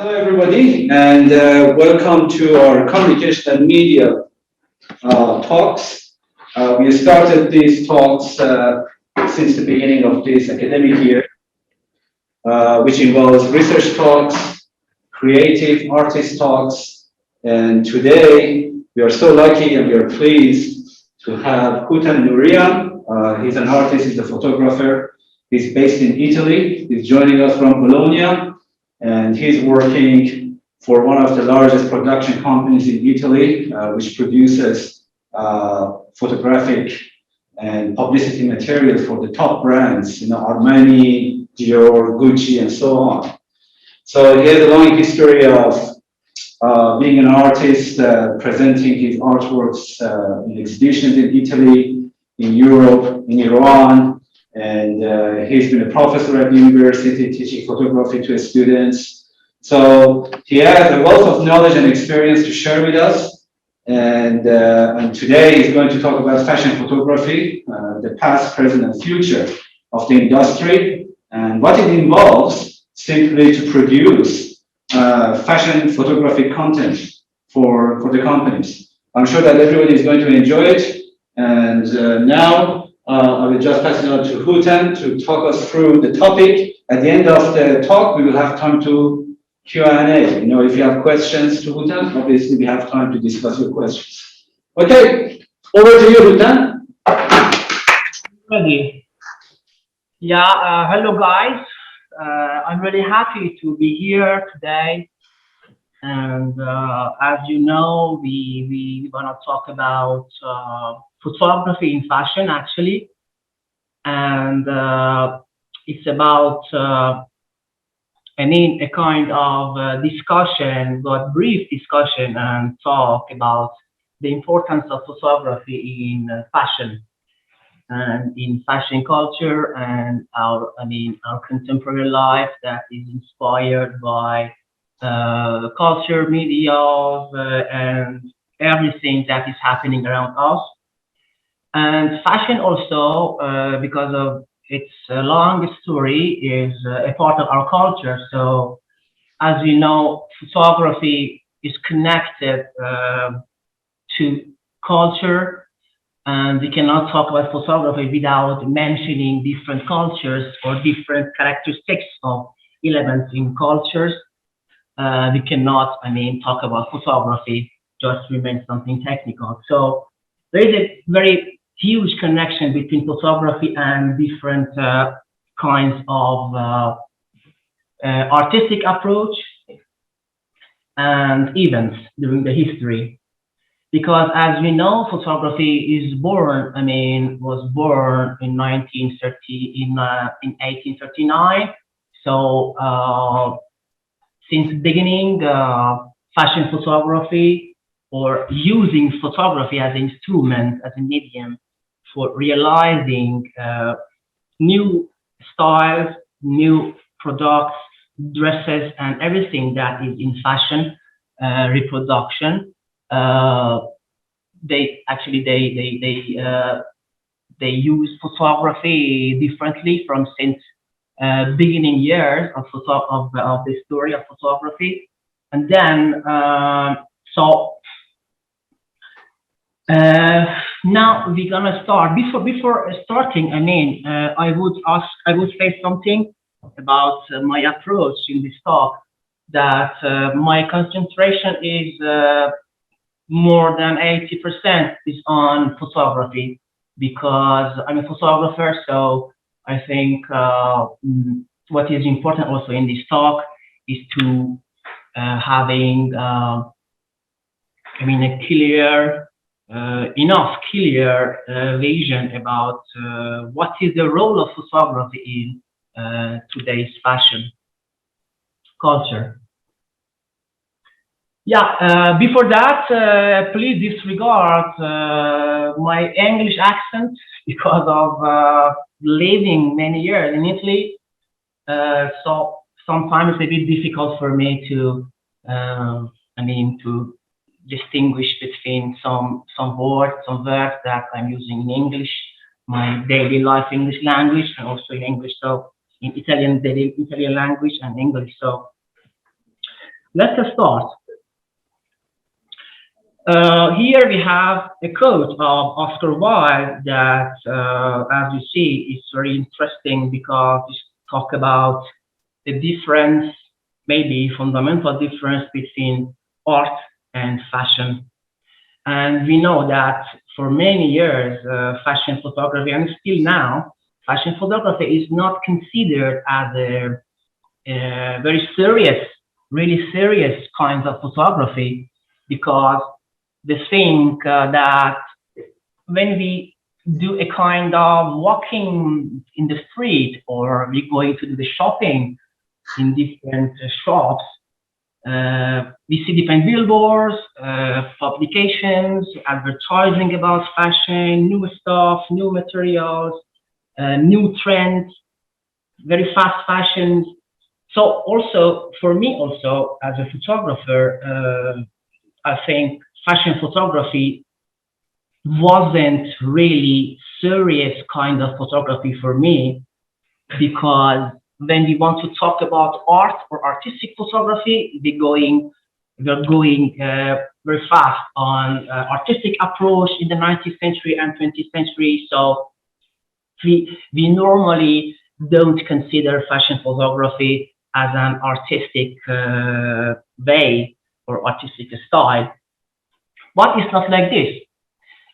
Hello, everybody, and welcome to our communication and media talks. We started these talks since the beginning of this academic year, which involves research talks, creative artist talks, and today we are so lucky and we are pleased to have Houtan Nourian. He's an artist, he's a photographer, he's based in Italy, he's joining us from Bologna. And he's working for one of the largest production companies in Italy, which produces photographic and publicity material for the top brands, Armani, Dior, Gucci, and so on. So he has a long history of being an artist, presenting his artworks in exhibitions in Italy, in Europe, in Iran, and he's been a professor at the university teaching photography to students. So he has a wealth of knowledge and experience to share with us. And today he's going to talk about fashion photography, the past, present, and future of the industry, and what it involves simply to produce fashion photography content for the companies. I'm sure that everybody is going to enjoy it. And now, I will just pass it on to Houtan to talk us through the topic. At the end of the talk, we will have time to Q&A. If you have questions to Houtan, obviously we have time to discuss your questions. Okay, over to you, Houtan. Ready. Yeah, hello guys. I'm really happy to be here today. And as you know, we want to talk about photography in fashion, actually. And it's about, a kind of discussion, but brief discussion and talk about the importance of photography in fashion and in fashion culture and our contemporary life that is inspired by culture, media, and everything that is happening around us. And fashion also, because of its long story, is a part of our culture. So, as you know, photography is connected to culture, and we cannot talk about photography without mentioning different cultures or different characteristics of elements in cultures. We cannot, talk about photography, just remain something technical. So there is a very huge connection between photography and different kinds of artistic approach and events during the history. Because as we know, photography is was born in 1839. So since the beginning, fashion photography or using photography as an instrument, as a medium for realizing new styles, new products, dresses, and everything that is in fashion reproduction. They use photography differently from since beginning years of the story of photography. And then now we're gonna start. Before starting, I would say something about my approach in this talk. That my concentration is more than 80% is on photography, because I'm a photographer. So I think what is important also in this talk is to having a clear vision about what is the role of photography in today's fashion culture. Yeah, before that, please disregard my English accent because of living many years in Italy. So sometimes it's a bit difficult for me to, to distinguish between some words that I'm using in English, my daily life English language, and also in English. So in Italian, daily Italian language and English. So Let's start. Here we have a quote of Oscar Wilde that, as you see, is very interesting because it talk about the difference, maybe fundamental difference between art and fashion. And we know that for many years, fashion photography, and still now, fashion photography is not considered as a very serious, really serious kind of photography because they think that when we do a kind of walking in the street or we going to do the shopping in different shops, we see different billboards, publications, advertising about fashion, new stuff, new materials, new trends, very fast fashions. So also for me also as a photographer, I think fashion photography wasn't really serious kind of photography for me because when we want to talk about art or artistic photography, we're going very fast on artistic approach in the 19th century and 20th century. So we normally don't consider fashion photography as an artistic way or artistic style. But it's not like this.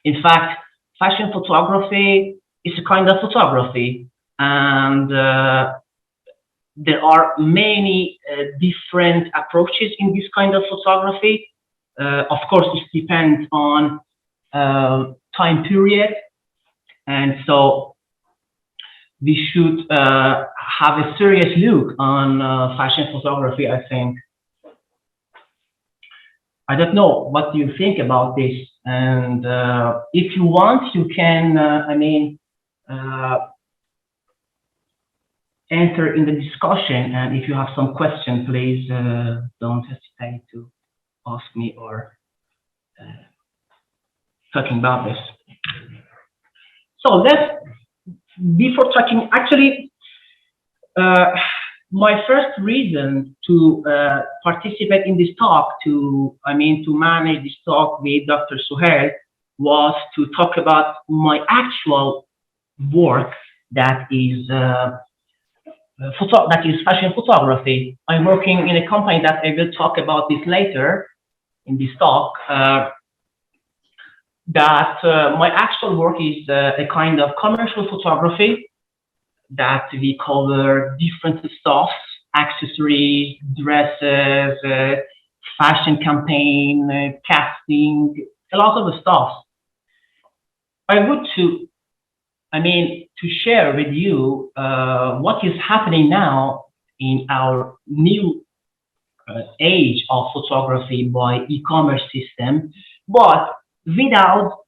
In fact, fashion photography is a kind of photography, and there are many different approaches in this kind of photography. Of course, it depends on time period, and so we should have a serious look on fashion photography, I think. I don't know what you think about this, and if you want, you can, enter in the discussion, and if you have some question, please don't hesitate to ask me or talking about this. So let's, before talking, actually, my first reason to participate in this talk, to manage this talk with Dr. Suhail, was to talk about my actual work that is fashion photography. I'm working in a company that I will talk about this later in this talk. My actual work is a kind of commercial photography that we cover different stuff, accessories, dresses, fashion campaign, casting, a lot of stuff. I would to share with you what is happening now in our new age of photography by e-commerce system, but without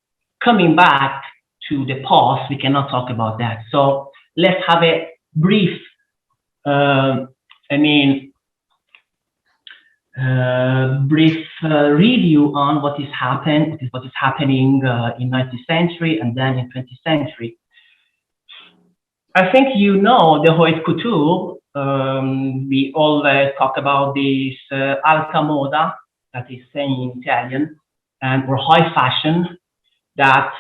coming back to the past, we cannot talk about that. So let's have a brief, review on what is happening in 19th century and then in 20th century. I think you know the haute couture. We always talk about this alta moda, that is saying in Italian, and or high fashion. That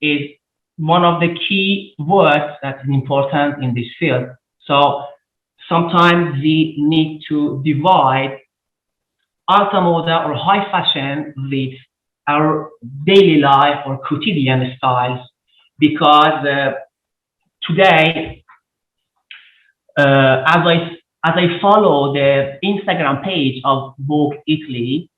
is one of the key words that is important in this field. So sometimes we need to divide alta moda or high fashion with our daily life or quotidian styles, because today, as I follow the Instagram page of Vogue Italy,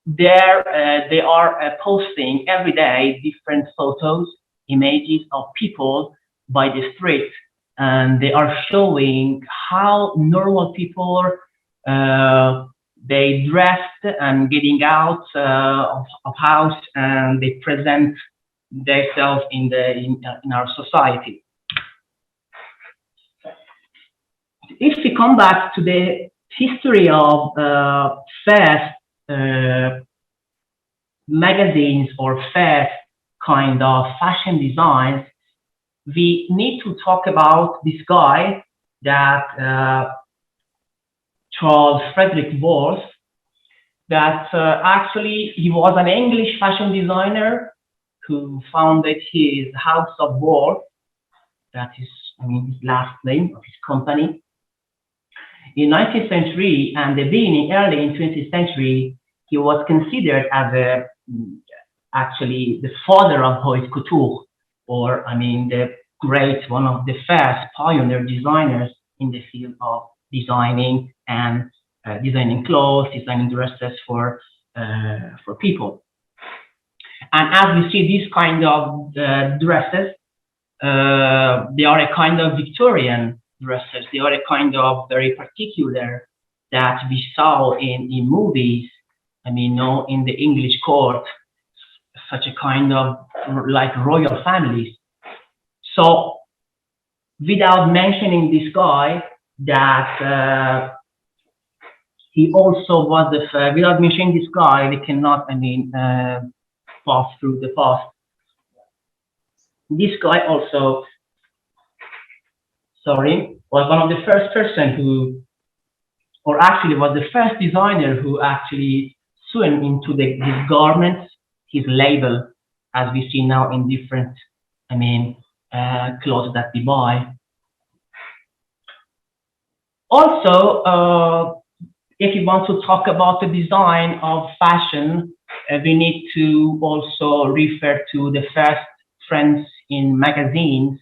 there they are posting every day different photos, images of people by the street, and they are showing how normal people they dressed and getting out of house, and they present themselves in our society. If we come back to the history of fast magazines or fast kind of fashion designs, we need to talk about this guy that Charles Frederick Worth that actually he was an English fashion designer who founded his house of work. That is, I mean, his last name of his company. In 19th century and the beginning, early in 20th century, he was considered as actually the father of haute couture, or I mean, the great, one of the first pioneer designers in the field of designing and designing clothes, designing dresses for people. And as we see these kind of dresses, they are a kind of Victorian dresses. They are a kind of very particular that we saw in movies. I mean, no, in the English court, such a kind of like royal families. So, without mentioning this guy, that he also was the without mentioning this guy, we cannot, I mean, pass through the past. This guy also, sorry, was one of the first person who, or actually was the first designer who actually sewn into his garments, his label, as we see now in different, I mean, clothes that we buy. Also, if you want to talk about the design of fashion, we need to also refer to the first trends in magazines,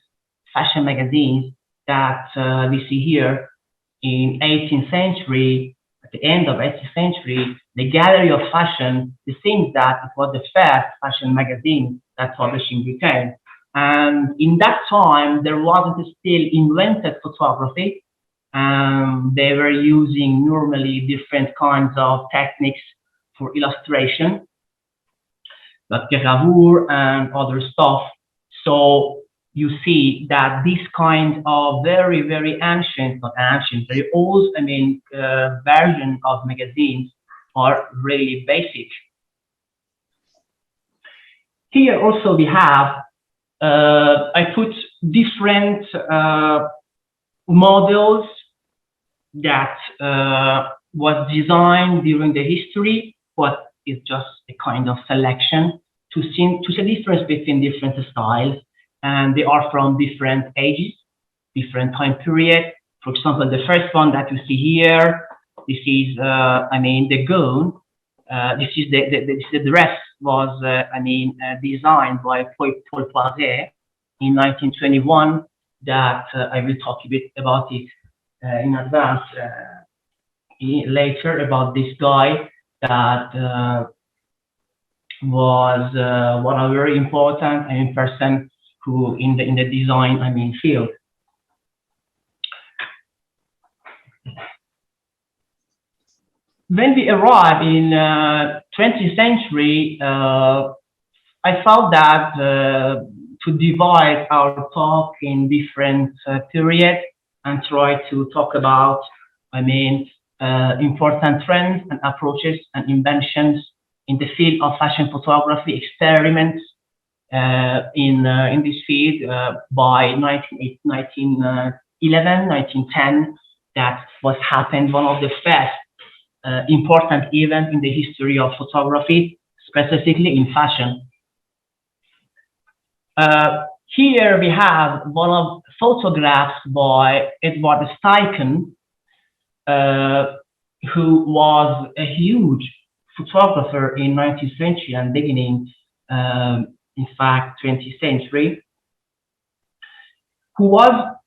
fashion magazines, that we see here in 18th century, at the end of 18th century, the Gallery of Fashion, it seems that it was the first fashion magazine that published in Britain. And in that time, there wasn't still invented photography. They were using normally different kinds of techniques for illustration, like gravure and other stuff. So you see that this kind of very, very ancient, not ancient, very old, I mean, version of magazines are really basic. Here also we have, I put different models that was designed during the history, but it's just a kind of selection to see the difference between different styles, and they are from different ages, different time period. For example, the first one that you see here, this is, I mean, the gown. This is the dress was, I mean, designed by Paul Poiret in 1921. That I will talk a bit about it in advance later, about this guy that was one of very important, I mean, person who in the design, I mean, field. When we arrive in 20th century, I felt that to divide our talk in different periods and try to talk about, I mean, important trends and approaches and inventions in the field of fashion photography, experiments in this field by 1911, 1910, that was happened, one of the first important events in the history of photography, specifically in fashion. Here we have one of photographs by Edward Steichen, who was a huge photographer in 19th century and beginning, in fact, 20th century, who was,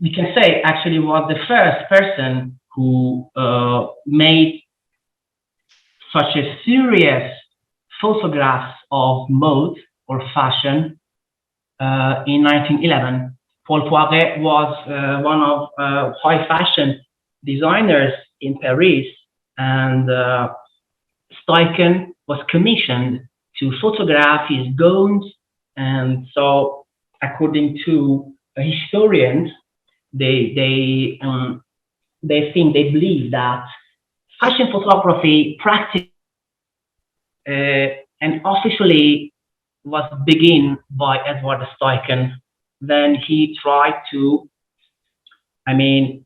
we can say, actually was the first person who made such a serious photographs of mode or fashion in 1911. Paul Poiret was one of high fashion designers in Paris, and Steichen was commissioned to photograph his gowns. And so, according to historians, they believe that fashion photography practically and officially was begun by Edward Steichen when he tried to, I mean,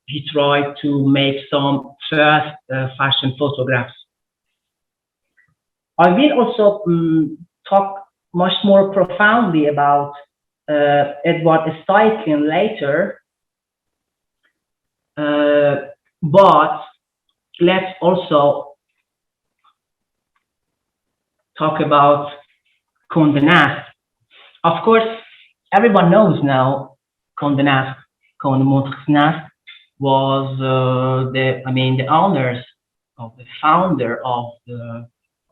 he tried to make some first fashion photographs. I will also talk much more profoundly about Edward Steichen later, but let's also talk about Condé Nast. Of course, everyone knows now Condé Nast, Condé Nast was the owners of the founder of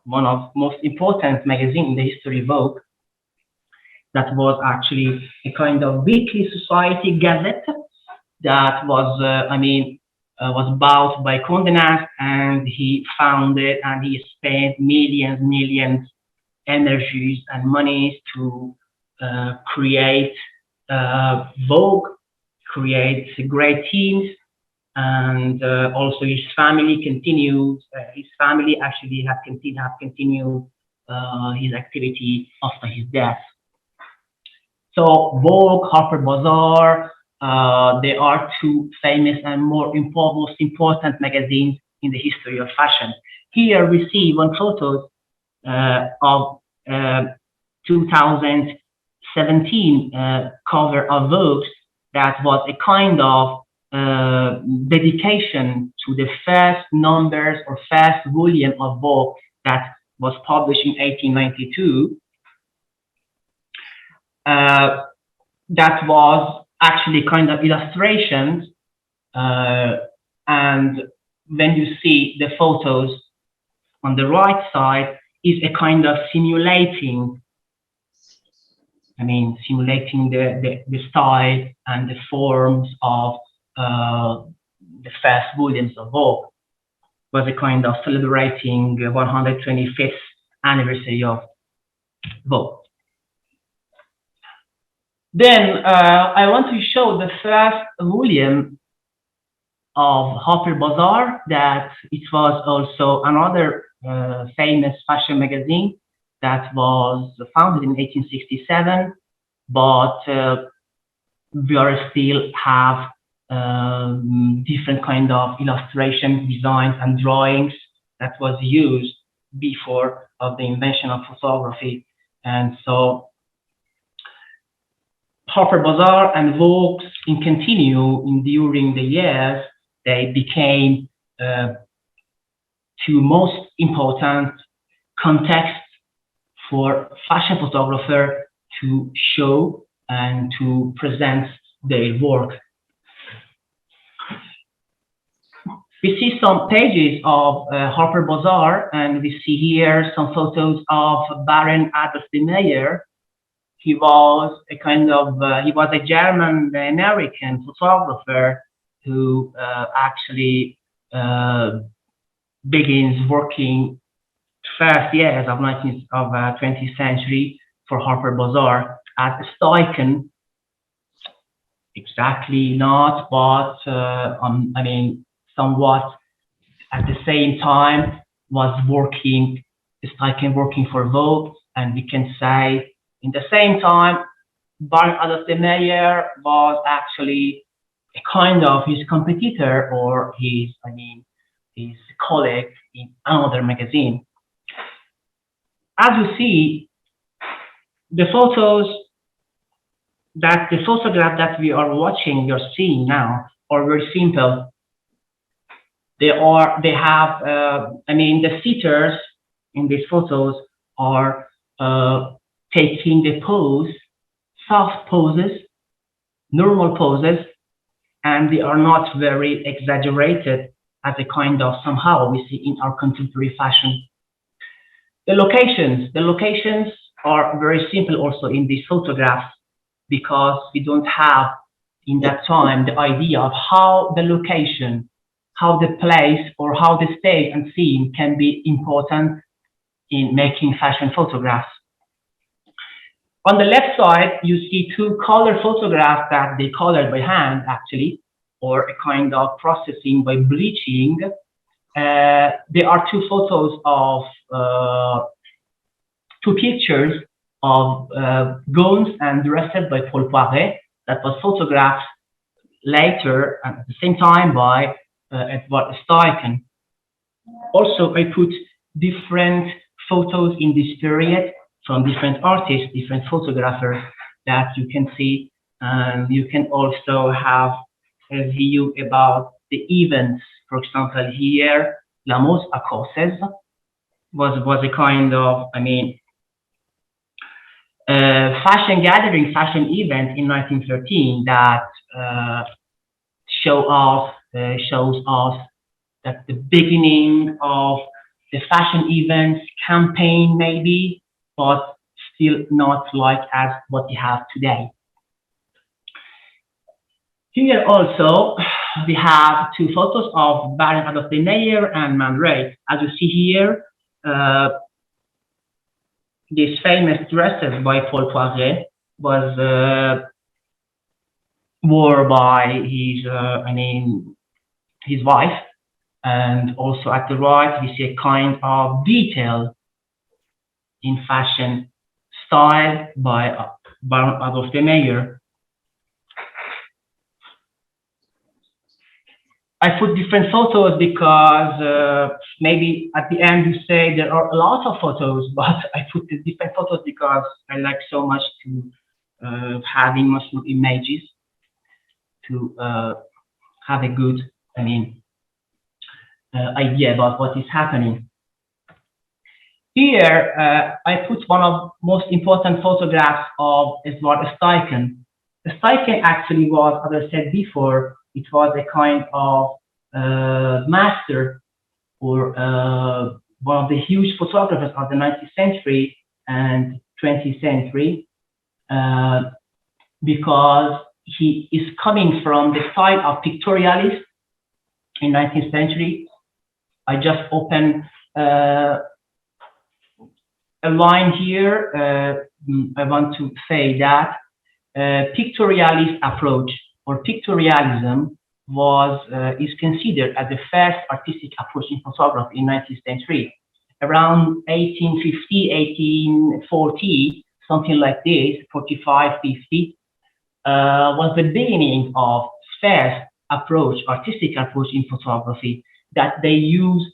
one of the most important magazines in the history, Vogue. That was actually a kind of weekly society gazette that was, was bought by Condé Nast, and he founded and he spent millions energies and monies to create Vogue, create great teams, and also his family continues. His family actually have continued his activity after his death. So Vogue, Harper Bazaar, they are two famous and most important magazines in the history of fashion. Here we see one photo of 2017 cover of Vogue that was a kind of dedication to the first numbers or first volume of Vogue that was published in 1892. That was actually kind of illustrations, and when you see the photos on the right side is a kind of simulating the style and the forms of the first volumes of Vogue. Was a kind of celebrating 125th anniversary of Vogue. Then I want to show the first volume of Harper Bazaar, that it was also another famous fashion magazine that was founded in 1867, but we are still have different kind of illustration designs and drawings that was used before of the invention of photography. And so Harper Bazaar and Vogue during the years, they became two most important contexts for fashion photographer to show and to present their work. We see some pages of Harper Bazaar, and we see here some photos of Baron Adolf de Meyer. He was a German American photographer who actually begins working first years of 20th century for Harper Bazaar at Steichen. Exactly not, but somewhat at the same time was Steichen working for Vogue, and we can say in the same time, Baron Adolf de Meyer was actually a kind of his competitor or his colleague in another magazine. As you see, the photograph that we are watching, you're seeing now, are very simple. The sitters in these photos are taking the pose, soft poses, normal poses, and they are not very exaggerated as a kind of somehow we see in our contemporary fashion. The locations are very simple also in these photographs, because we don't have in that time the idea of how the location, how the place, or how the stage and scene can be important in making fashion photographs. On the left side, you see two color photographs that they colored by hand, actually, or a kind of processing by bleaching. There are two photos of two pictures of gowns and dresses by Paul Poiret that was photographed later at the same time by Edward Steichen. Also, I put different photos in this period from different artists, different photographers that you can see. And you can also have a view about the events. For example, here, La Mose à Courses was a kind of, fashion gathering, fashion event in 1913 that shows us that the beginning of the fashion events campaign maybe, but still not like as what we have today. Here also we have two photos of Baron Adolphe de Meyer and Man Ray. As you see here, these famous dresses by Paul Poiret was wore by his wife, and also at the right we see a kind of detail in fashion style by Baron Adolphe de Meyer. I put different photos because maybe at the end you say there are a lot of photos, but I put the different photos because I like so much to having much more images to have a good, idea about what is happening. Here, I put one of most important photographs of Edward Steichen. Steichen actually was, as I said before, it was a kind of master or one of the huge photographers of the 19th century and 20th century because he is coming from the style of pictorialist in 19th century. I just opened a line here. I want to say that pictorialist approach or pictorialism is considered as the first artistic approach in photography in 19th century. Around 1850, 1840, something like this, 45, 50, was the beginning of first approach, artistic approach in photography, that they use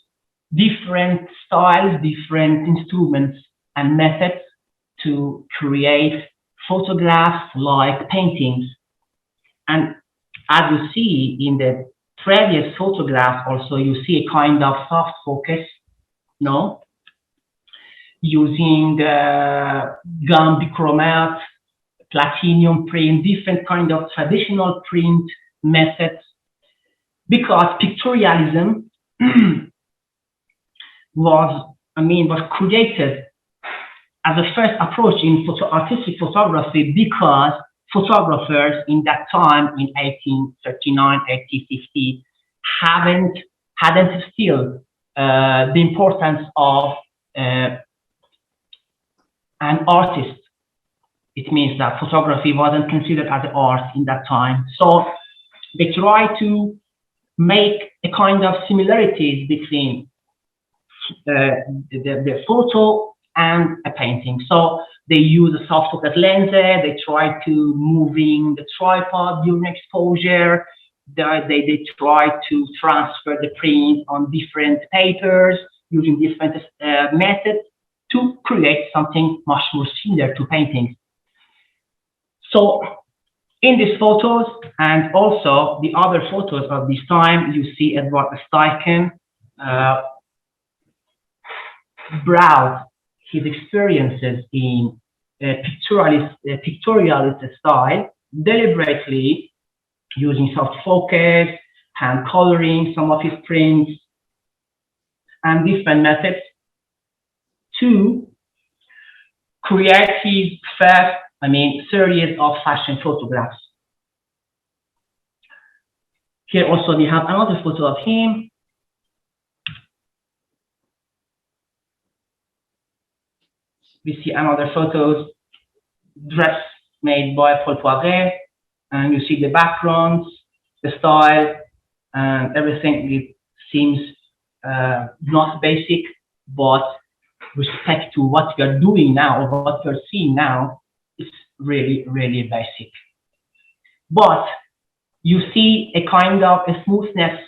different styles, different instruments and methods to create photographs like paintings. And as you see in the previous photograph, also you see a kind of soft focus, no? Using gum bichromate, platinum print, different kind of traditional print methods, because pictorialism was created as a first approach in artistic photography because photographers in that time in 1839, 1850 hadn't still the importance of an artist. It means that photography wasn't considered as an art in that time. So they try to make a kind of similarities between the photo and a painting. So they use a soft focus lens. They try to moving the tripod during exposure. They try to transfer the print on different papers using different methods to create something much more similar to paintings. So in these photos and also the other photos of this time, you see Edward Steichen browse his experiences in pictorialist style, deliberately using soft focus, hand coloring some of his prints, and different methods to create his first, series of fashion photographs. Here also we have another photo of him. We see another photos, dress made by Paul Poiret, and you see the backgrounds, the style, and everything. It seems not basic, but respect to what we are doing now or what we're seeing now, it's really, really basic. But you see a kind of a smoothness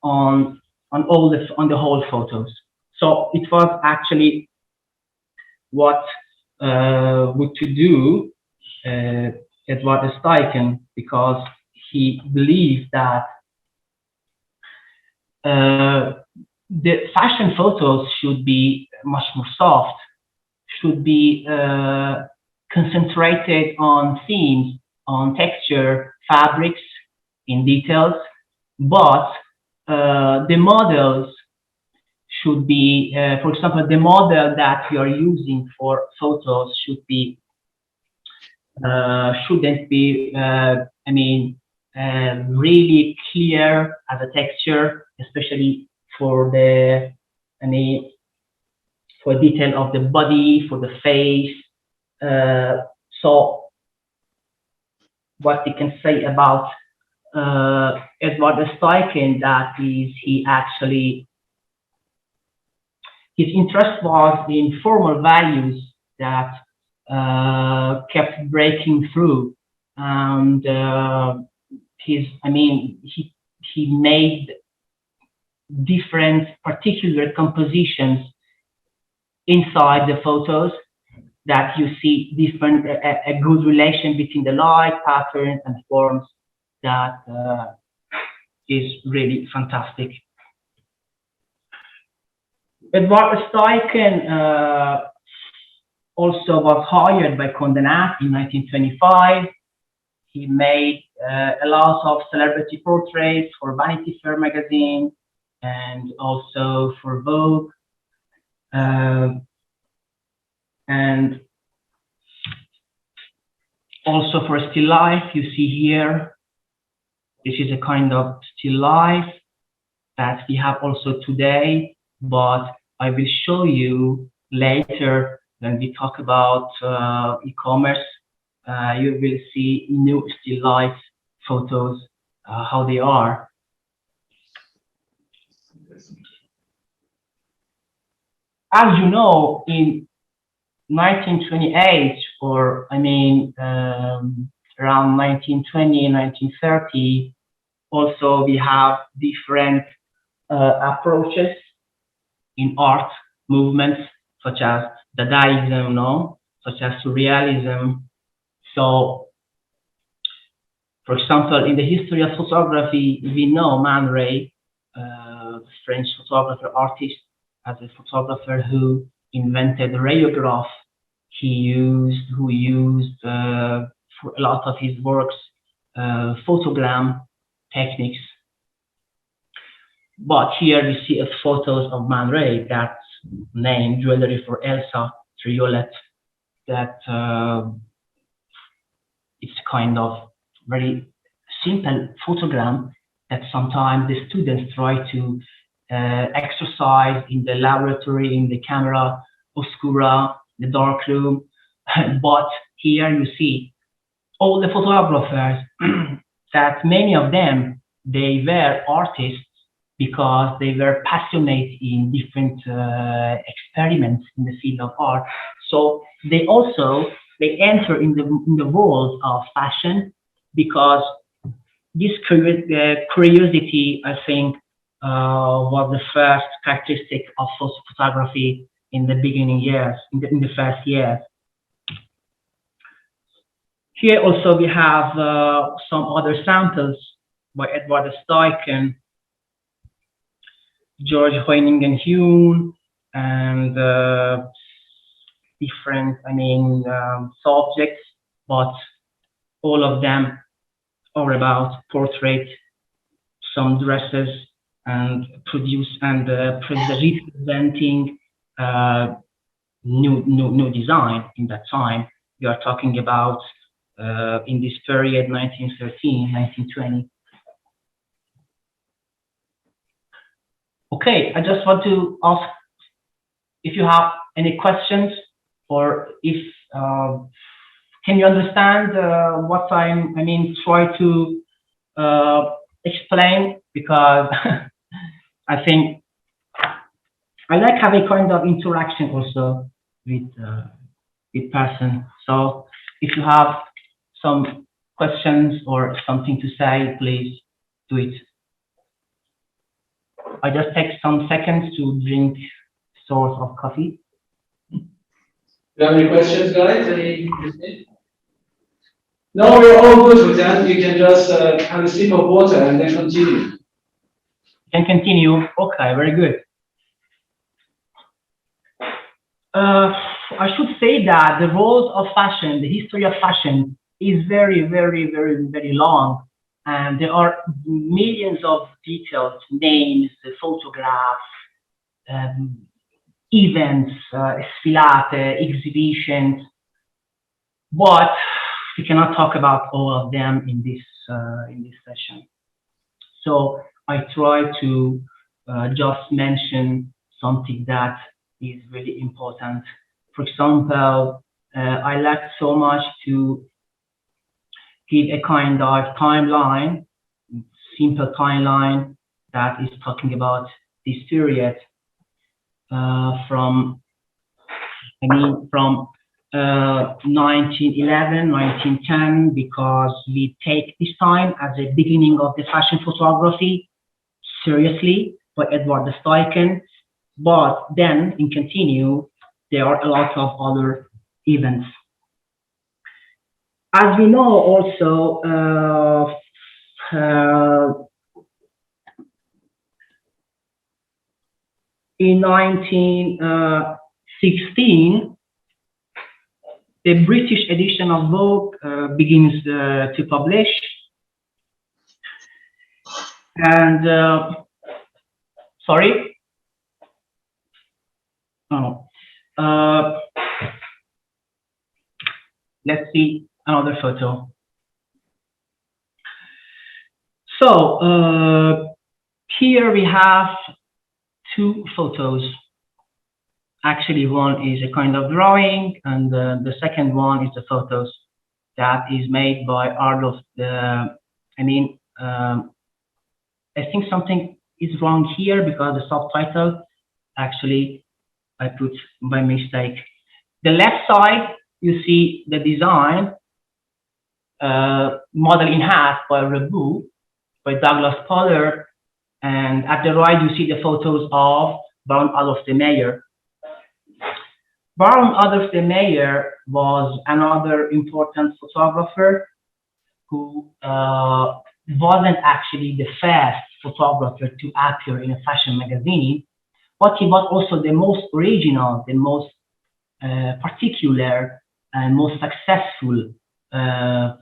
on the whole photos. So it was actually what to do Edward Steichen, because he believed that the fashion photos should be much more soft, should be concentrated on themes, on texture, fabrics, in details, but the models should be, for example, the model that we are using for photos shouldn't be, really clear as a texture, especially for the, for detail of the body, for the face. So what we can say about Edward Steichen, that is, his interest was in formal values that kept breaking through, and he made different particular compositions inside the photos that you see different, a good relation between the light patterns and forms that is really fantastic. Edward Steichen also was hired by Condé Nast in 1925. He made a lot of celebrity portraits for Vanity Fair magazine and also for Vogue. And also for still life, you see here, this is a kind of still life that we have also today, but I will show you later when we talk about e-commerce. You will see new still life photos, how they are. As you know, in 1928, or around 1920, 1930, also we have different approaches in art movements, such as Dadaism, such as Surrealism. So, for example, in the history of photography, we know Man Ray, French photographer artist, as a photographer who invented the radiograph. Who used for a lot of his works photogram techniques. But here we see photos of Man Ray that's named Jewelry for Elsa Triolet. That it's kind of very simple photogram that sometimes the students try to exercise in the laboratory, in the camera oscura, the dark room. But here you see all the photographers that many of them, they were artists because they were passionate in different experiments in the field of art. So they enter in the world of fashion because this curiosity, I think, was the first characteristic of photography in the beginning years, in the first years. Here also we have some other samples by Edward Steichen, George Hoyningen-Huene, and different, subjects, but all of them are about portrait, some dresses, and representing new design in that time. We are talking about in this period, 1913, 1920. Okay, I just want to ask if you have any questions, or if can you understand what try to explain, because I think I like having kind of interaction also with person. So if you have some questions or something to say, please do it. I just take some seconds to drink source of coffee. Do you have any questions, guys? No, we're all good with that. You can just have a sip of water and then continue. You can continue. Okay, very good. I should say that the roles of fashion, the history of fashion is very, very, very, very long. And there are millions of details, names, photographs, events, sfilate, exhibitions. But we cannot talk about all of them in this session. So I try to just mention something that is really important. For example, I like so much to give a kind of timeline, simple timeline that is talking about this period from 1911, 1910, because we take this time as a beginning of the fashion photography seriously by Edward Steichen. But then, in continue, there are a lot of other events. As we know, also, in 1916, the British edition of Vogue begins to publish. And, sorry? Oh. Let's see another photo. So here we have two photos. Actually, one is a kind of drawing, and the second one is the photos that is made by Arlof. I think something is wrong here because the subtitle actually I put by mistake. The left side, you see the design, model in half by Rebu, by Douglas Pollard, and at the right, you see the photos of Baron Adolf de Meyer. Baron Adolf de Meyer was another important photographer who wasn't actually the first photographer to appear in a fashion magazine, but he was also the most original, the most particular, and most successful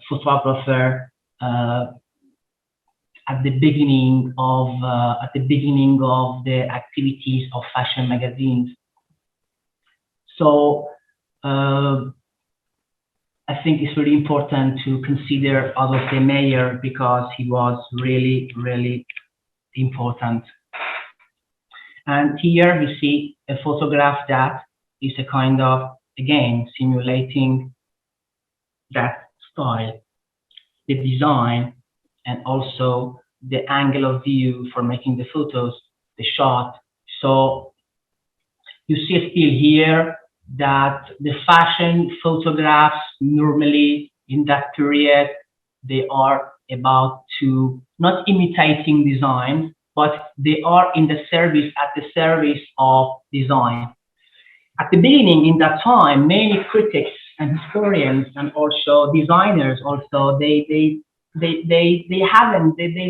photographer at the beginning of the activities of fashion magazines. So I think it's really important to consider Adolf de Meyer because he was really, really important. And here we see a photograph that is a kind of, again, simulating that style, the design, and also the angle of view for making the photos, the shot. So you see still here that the fashion photographs normally in that period, they are about to not imitating design, but they are in the service, at the service of design. At the beginning, in that time, many critics and historians and also designers also they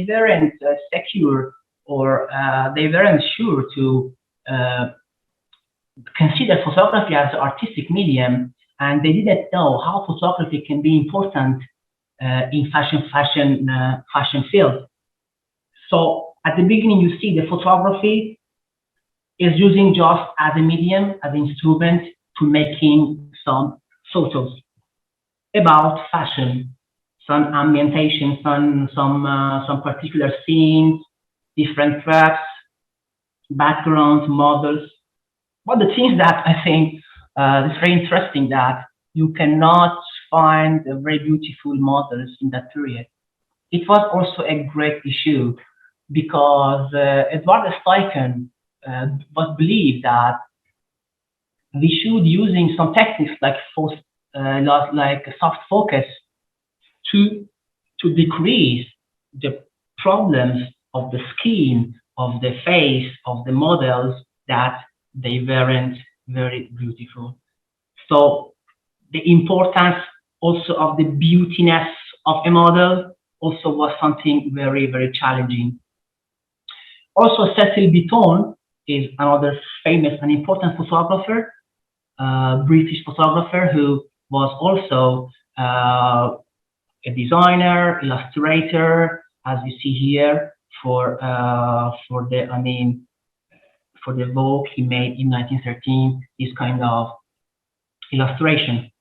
weren't secure or they weren't sure to consider photography as an artistic medium, and they didn't know how photography can be important in fashion field. So at the beginning, you see the photography is using just as a medium, as an instrument to making some photos about fashion, some ambientation, some particular scenes, different traps, backgrounds, models. But the things that I think is very interesting that you cannot find very beautiful models in that period. It was also a great issue because Edward Steichen was believed that we should using some techniques like soft focus to decrease the problems of the skin of the face of the models that they weren't very beautiful. So the importance also of the beautiness of a model also was something very, very challenging. Also, Cecil Beaton is another famous and important photographer, British photographer who was also a designer, illustrator, as you see here for the Vogue he made in 1913. This kind of illustration.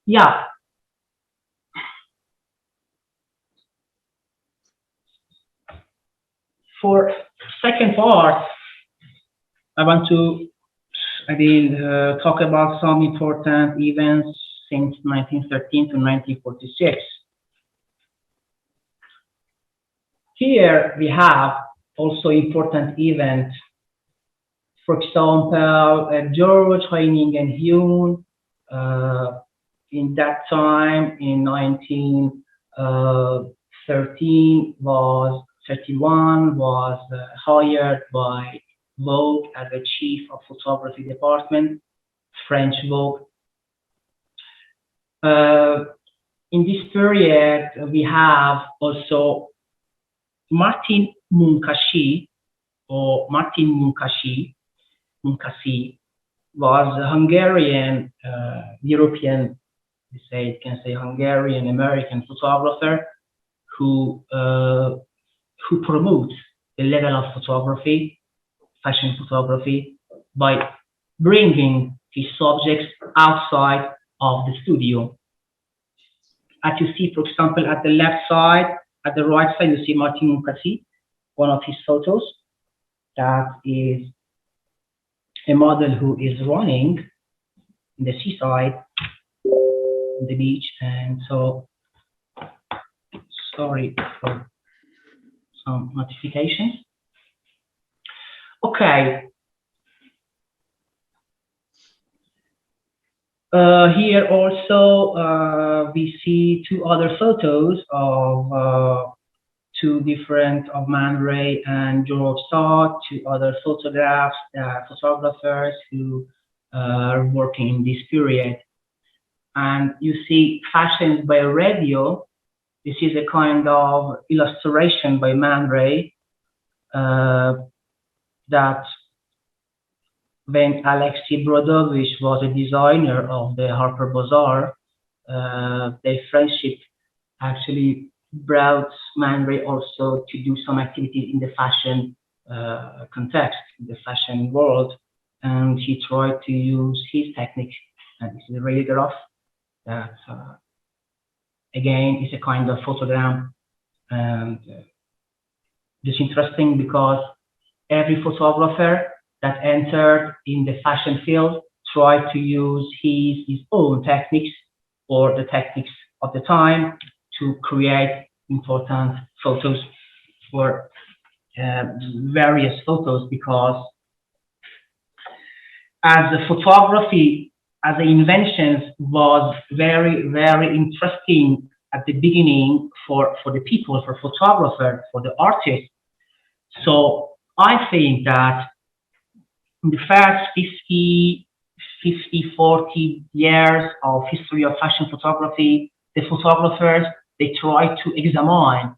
Yeah. For second part, I want to talk about some important events since 1913 to 1946. Here we have also important events. For example, George Heining and Hune, in that time, in 1931, was hired by Vogue as a chief of photography department, French Vogue. In this period, we have also Martin Munkaci, or Martin Munkasi, was a Hungarian, European, you can say Hungarian American photographer who promotes the level of photography, fashion photography, by bringing his subjects outside of the studio. As you see, for example, at the left side, at the right side, you see Martin Munkasi, one of his photos. That is a model who is running in the seaside, on the beach, and so, sorry for some notifications. Okay. Here also we see two other photos of two different, of Man Ray and George Stott, two other photographs, photographers who are working in this period. And you see Fashions by Radio. This is a kind of illustration by Man Ray that when Alexei Brodovich was a designer of the Harper Bazaar, their friendship actually brought Man Ray also to do some activities in the fashion context, in the fashion world, and he tried to use his technique. And this is a radiograph that, again, is a kind of photogram. And it's interesting because every photographer that entered in the fashion field tried to use his own techniques or the techniques of the time to create important photos for various photos, because as the photography, as the inventions was very, very interesting at the beginning for the people, for photographers, for the artists. So I think that in the first 40 years of history of fashion photography, the photographers, they try to examine,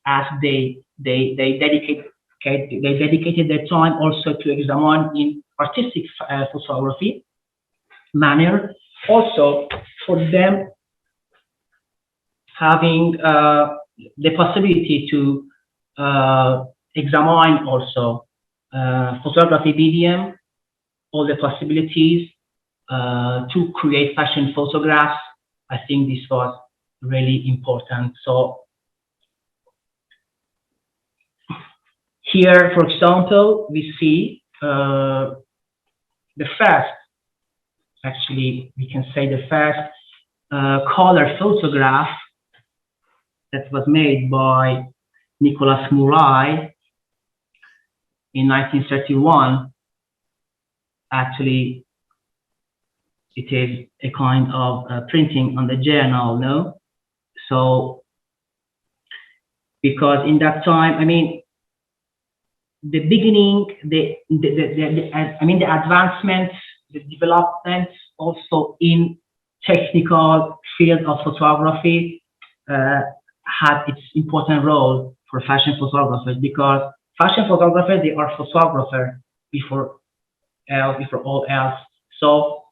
as they dedicated their time also to examine in artistic photography manner. Also, for them having the possibility to examine also photography medium, all the possibilities to create fashion photographs. I think this was really important. So here, for example, we see the first, actually, we can say the first color photograph that was made by Nicolas Mourai in 1931. Actually, it is a kind of printing on the journal, no? So because in that time, I mean, the beginning, the advancements, the developments also in technical field of photography had its important role for fashion photographers, because fashion photographers, they are photographers before all else. So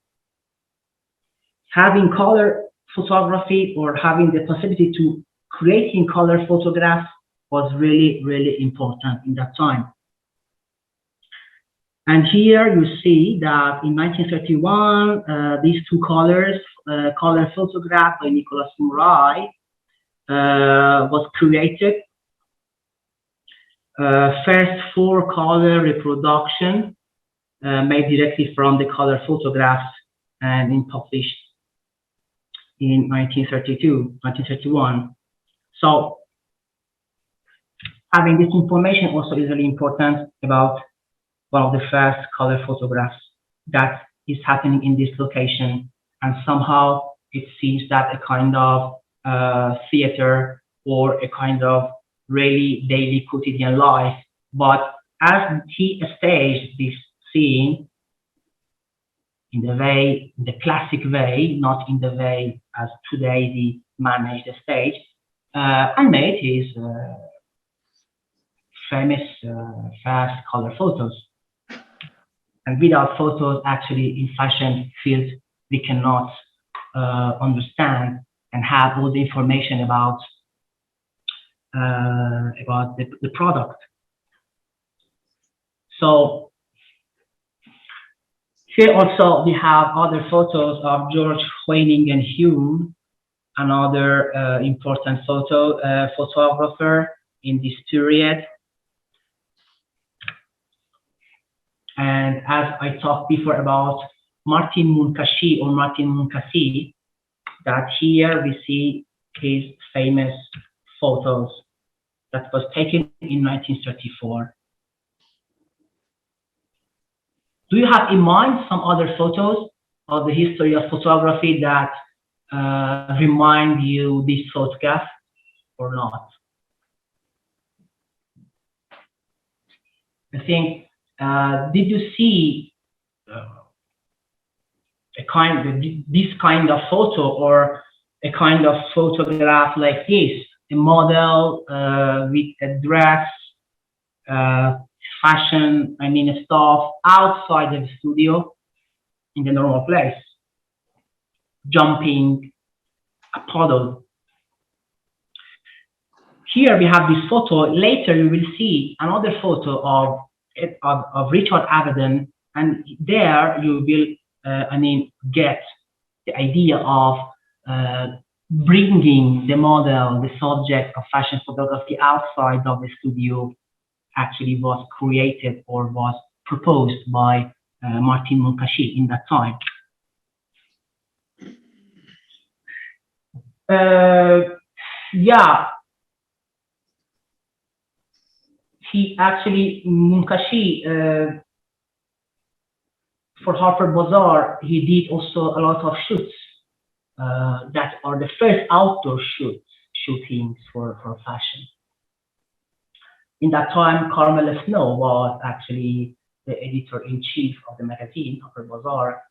having color photography or having the possibility to creating color photographs was really, really important in that time. And here you see that in 1931, these two color photograph by Nicolas Murray was created. First 4 color reproduction made directly from the color photographs and published in 1931. So having this information also is really important about one of the first color photographs that is happening in this location, and somehow it seems that a kind of theater or a kind of really daily quotidian life. But as he staged this scene in the classic way, not in the way as today we manage the stage, and made his famous fast color photos. And without photos, actually, in fashion field, we cannot understand and have all the information about the product. So here also we have other photos of George Hoening and Hume, another important photographer in this period. And as I talked before about Martin Munkaci, that here we see his famous photos that was taken in 1934. Do you have in mind some other photos of the history of photography that remind you this photograph or not? I think, did you see this kind of photo or a kind of photograph like this? A model with a dress, fashion, stuff outside of the studio in the normal place, jumping a puddle. Here we have this photo. Later you will see another photo of Richard Avedon, and there you will, get the idea of bringing the model, the subject of fashion photography outside of the studio, actually was created or was proposed by Martin Munkaci in that time. He actually, Munkaci, for Harper Bazaar, he did also a lot of shoots that are the first outdoor shootings for fashion. In that time, Carmela Snow was actually the editor-in-chief of the magazine, Harper Bazaar.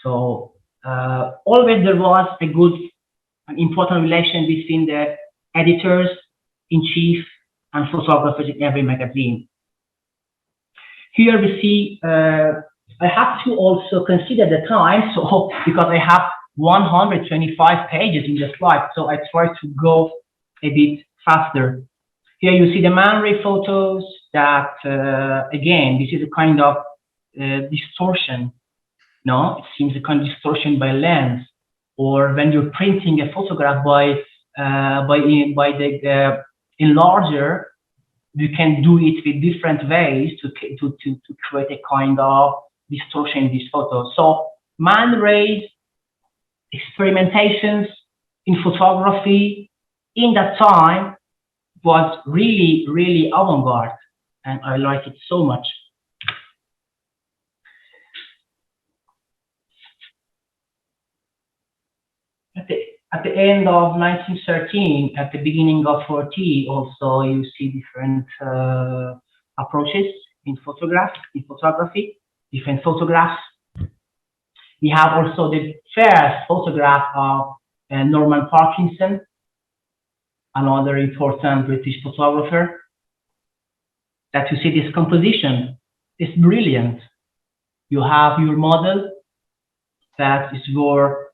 So always there was a good and important relation between the editors-in-chief and photographers in every magazine. Here we see, I have to also consider the time, so because I have 125 pages in the slide, so I try to go a bit faster. Here you see the Man Ray photos that, again, this is a kind of distortion. No, it seems a kind of distortion by lens, or when you're printing a photograph by the enlarger, you can do it with different ways to create a kind of distortion in these photos. So Man Ray's experimentations in photography in that time was really, really avant-garde, and I like it so much. At the end of 1913, at the beginning of 40, also you see different approaches in photography, different photographs. We have also the first photograph of Norman Parkinson, another important British photographer. That you see this composition is brilliant. You have your model that is your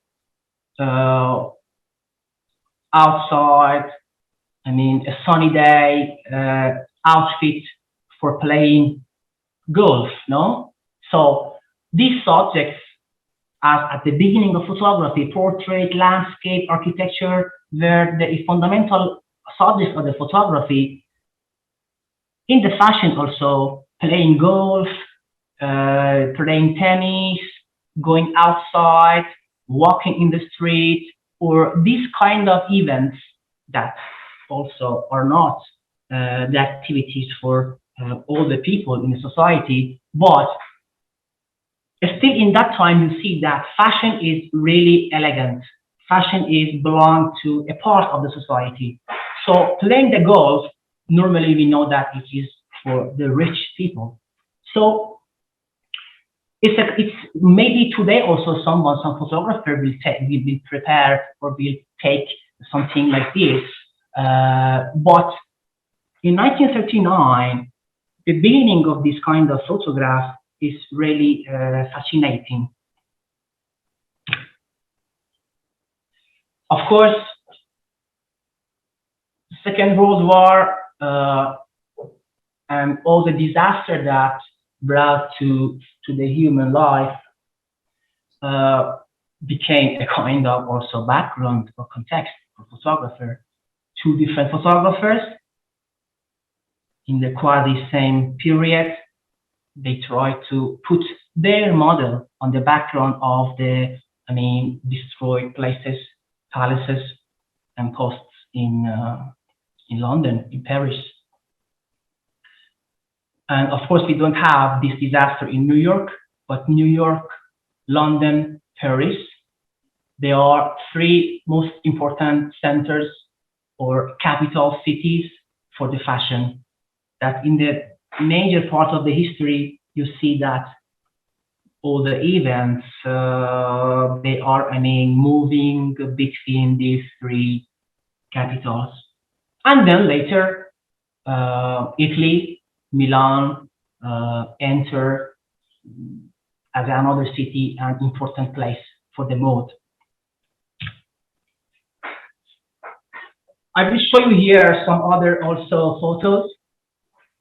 outside, I mean, a sunny day outfit for playing golf, no? So these subjects, as at the beginning of photography, portrait, landscape, architecture, were the fundamental subjects of the photography. In the fashion also, playing golf, playing tennis, going outside, walking in the street, or these kind of events that also are not the activities for all the people in the society, but still in that time you see that fashion is really elegant. Fashion is belong to a part of the society. So playing the golf, normally we know that it is for the rich people. So it's maybe today also some photographer will prepare or will take something like this. But in 1939, the beginning of this kind of photograph is really fascinating. Of course, Second World War and all the disaster that brought to the human life became a kind of also background or context for photographer. Two different photographers in the quasi same period, they try to put their model on the background of the, I mean, destroyed places, palaces, and posts in London, in Paris. And of course, we don't have this disaster in New York, but New York, London, Paris, they are three most important centers or capital cities for the fashion. That in the major part of the history, you see that all the events, they are, I mean, moving between these three capitals. And then later, Italy, Milan, enter as another city and important place for the mode. I will show you here some other also photos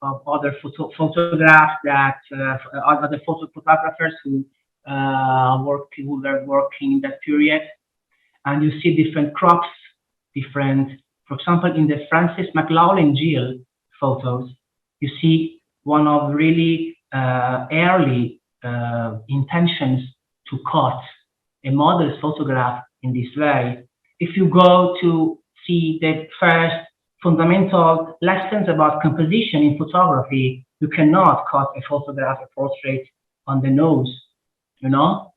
of other photographs that other photographers who were working in that period, and you see different crops, different. For example, in the Francis McLaughlin Gill photos, you see one of really early intentions to cut a model's photograph in this way. If you go to see the first fundamental lessons about composition in photography, you cannot cut a photograph, a portrait on the nose, you know,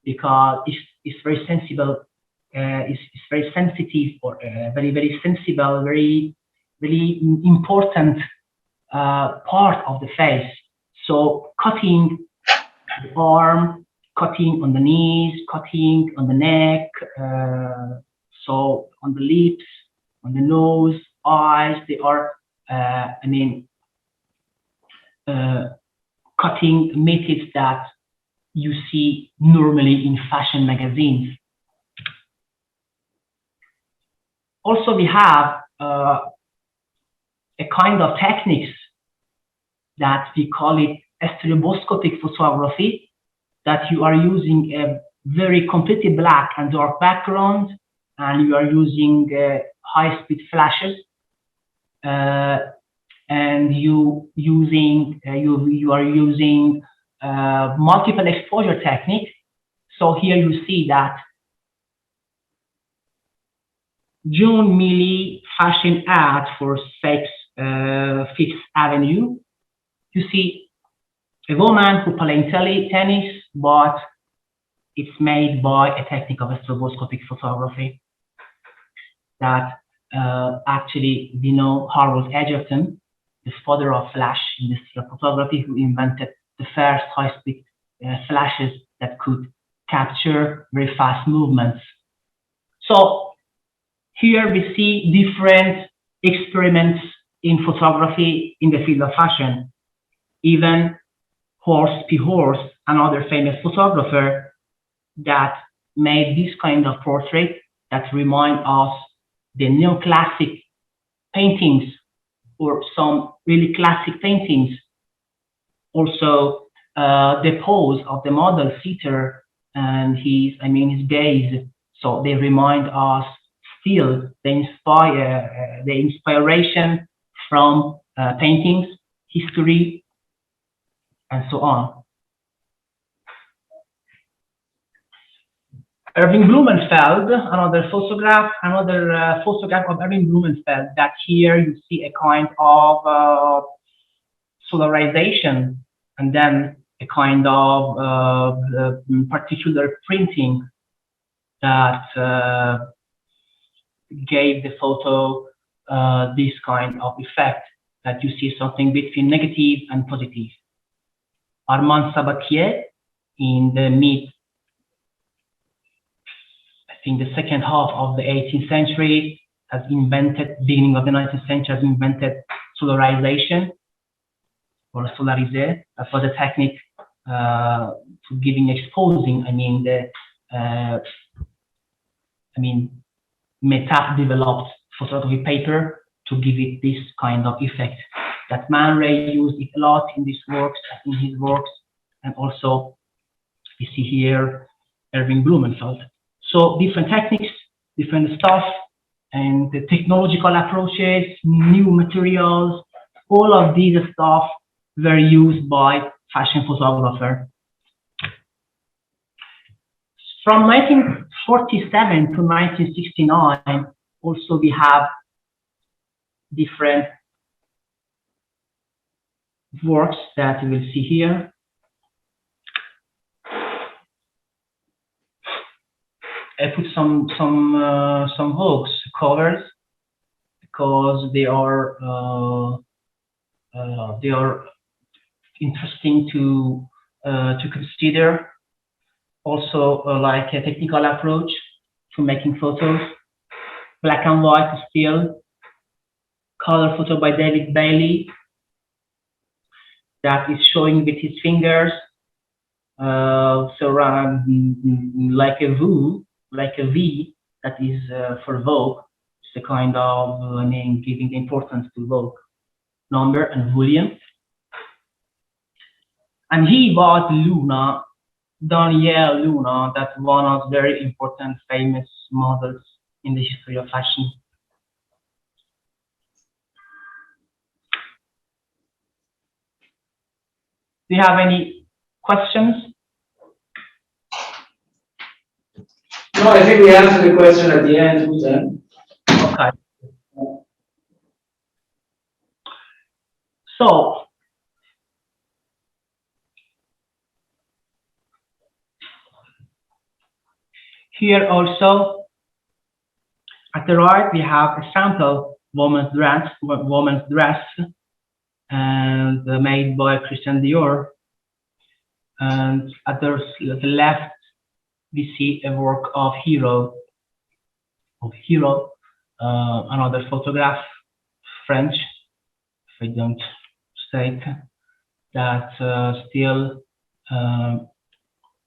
because it's very sensible, it's very sensitive or very, very sensible, very, very important part of the face. So cutting the arm, cutting on the knees, cutting on the neck, so on the lips, on the nose, eyes, they are, cutting methods that you see normally in fashion magazines. Also, we have a kind of techniques that we call it stroboscopic photography, that you are using a very completely black and dark background, and you are using high-speed flashes, and you are using multiple exposure technique. So here you see that June Milley fashion ad for Fifth Avenue. You see a woman who playing tennis, but it's made by a technique of stroboscopic photography. that actually we know Harold Egerton, the father of flash industrial photography, who invented the first high-speed flashes that could capture very fast movements. So here we see different experiments in photography in the field of fashion. Even Horst P. Horst, another famous photographer, that made this kind of portrait that remind us the neoclassic paintings or some really classic paintings. Also, the pose of the model sitter and his gaze. So they remind us still the inspiration from paintings, history, and so on. Irving Blumenfeld, another photograph of Irving Blumenfeld, that here you see a kind of solarization and then a kind of particular printing that gave the photo this kind of effect, that you see something between negative and positive. Armand Sabatier, in the the second half of the 18th century, beginning of the 19th century, has invented solarization or solarisé. That was a technique to exposing, meta-developed photography paper to give it this kind of effect. That Man Ray used it a lot in his works, and also we see here Irving Blumenfeld. So different techniques, different stuff, and the technological approaches, new materials, all of these stuff were used by fashion photographers. From 1947 to 1969, also we have different works that you will see here. I put some hooks covers because they are interesting to consider. Also, like a technical approach to making photos. Black and white still. Color photo by David Bailey that is showing with his fingers. Like a V that is for Vogue. It's a kind of giving the importance to Vogue number and volume. And he was Luna, Danielle Luna, that's one of very important famous models in the history of fashion. Do you have any questions? No, I think we answered the question at the end, Houtan. Okay. So, here also, at the right, we have a sample woman's dress, and made by Christian Dior. And at the left, we see a work of Hero, another photograph, French, if I don't say it, that still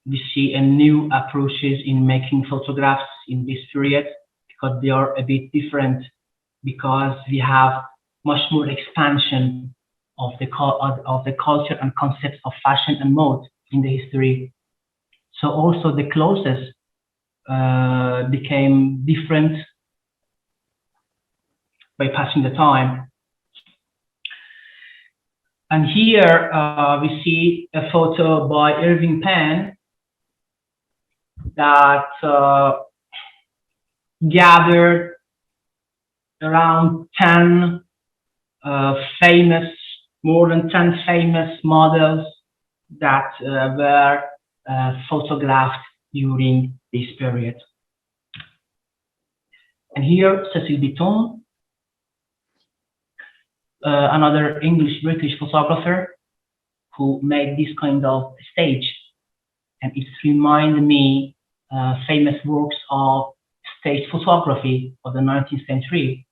we see a new approaches in making photographs in this period, because they are a bit different, because we have much more expansion of the culture and concepts of fashion and mode in the history. So also the clothes became different by passing the time. And here we see a photo by Irving Penn that gathered around 10 more than 10 famous models that were photographed during this period. And here, Cecil Beaton, another English-British photographer who made this kind of stage. And it reminded me famous works of stage photography of the 19th century.